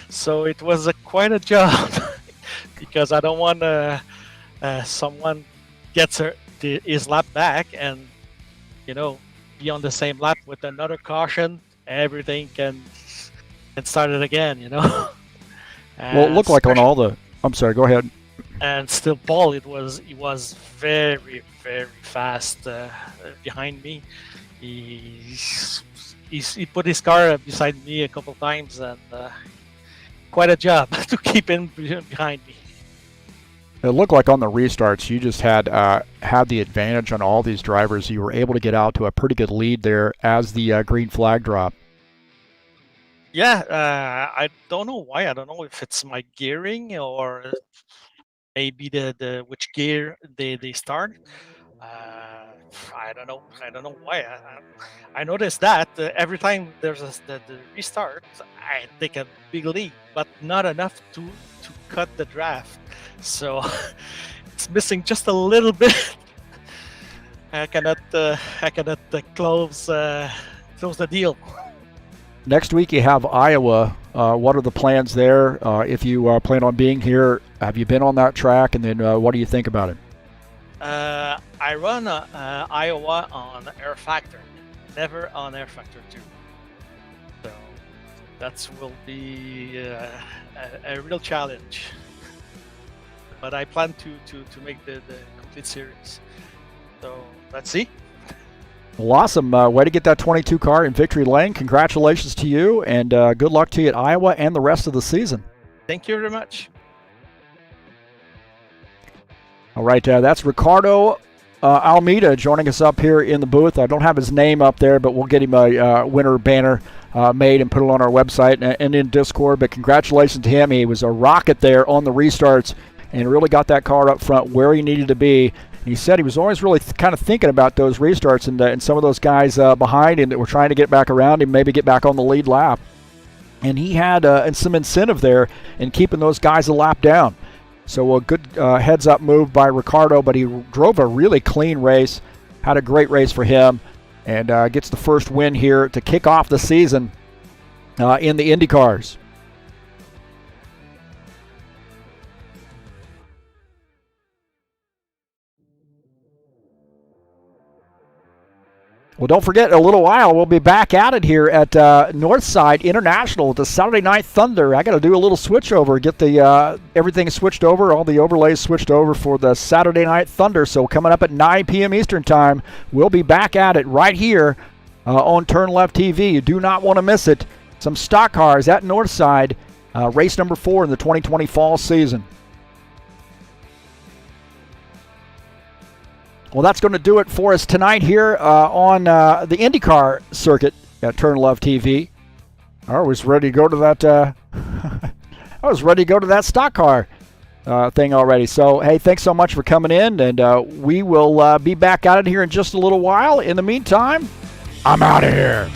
So it was quite a job because I don't want someone gets his lap back and be on the same lap with another caution. Everything can start it again. Well, it looked like on all the. I'm sorry. Go ahead. And still, Paul, he was very, very fast behind me. He put his car beside me a couple times, and quite a job to keep him behind me. It looked like on the restarts, you just had the advantage on all these drivers. You were able to get out to a pretty good lead there as the green flag dropped. Yeah, I don't know why. I don't know if it's my gearing or maybe the which gear they start. I don't know. I don't know why. I noticed that every time there's the restart, I take a big lead, but not enough to cut the draft. So it's missing just a little bit. I cannot close the deal. Next week you have Iowa. What are the plans there? If you plan on being here, have you been on that track? And then what do you think about it? I run Iowa on rFactor, never on rFactor 2. So that will be a real challenge. But I plan to make the complete series. So let's see. Well, awesome. Way to get that 22 car in victory lane. Congratulations to you, and good luck to you at Iowa and the rest of the season. Thank you very much. All right, that's Ricardo Almeida joining us up here in the booth. I don't have his name up there, but we'll get him a winner banner made and put it on our website and in Discord. But congratulations to him. He was a rocket there on the restarts and really got that car up front where he needed to be. And he said he was always really kind of thinking about those restarts and some of those guys behind him that were trying to get back around him, maybe get back on the lead lap. And he had some incentive there in keeping those guys a lap down. So a good heads-up move by Ricardo, but he drove a really clean race, had a great race for him, and gets the first win here to kick off the season in the IndyCars. Well, don't forget, in a little while, we'll be back at it here at Northside International with the Saturday Night Thunder. I got to do a little switch over, get the everything switched over, all the overlays switched over for the Saturday Night Thunder. So coming up at 9 p.m. Eastern Time, we'll be back at it right here on TurnLeftTV. You do not want to miss it. Some stock cars at Northside, race number 4 in the 2020 fall season. Well, that's going to do it for us tonight here on the IndyCar circuit at TurnLeftTV. I was ready to go to that. I was ready to go to that stock car thing already. So, hey, thanks so much for coming in, and we will be back at it here in just a little while. In the meantime, I'm out of here.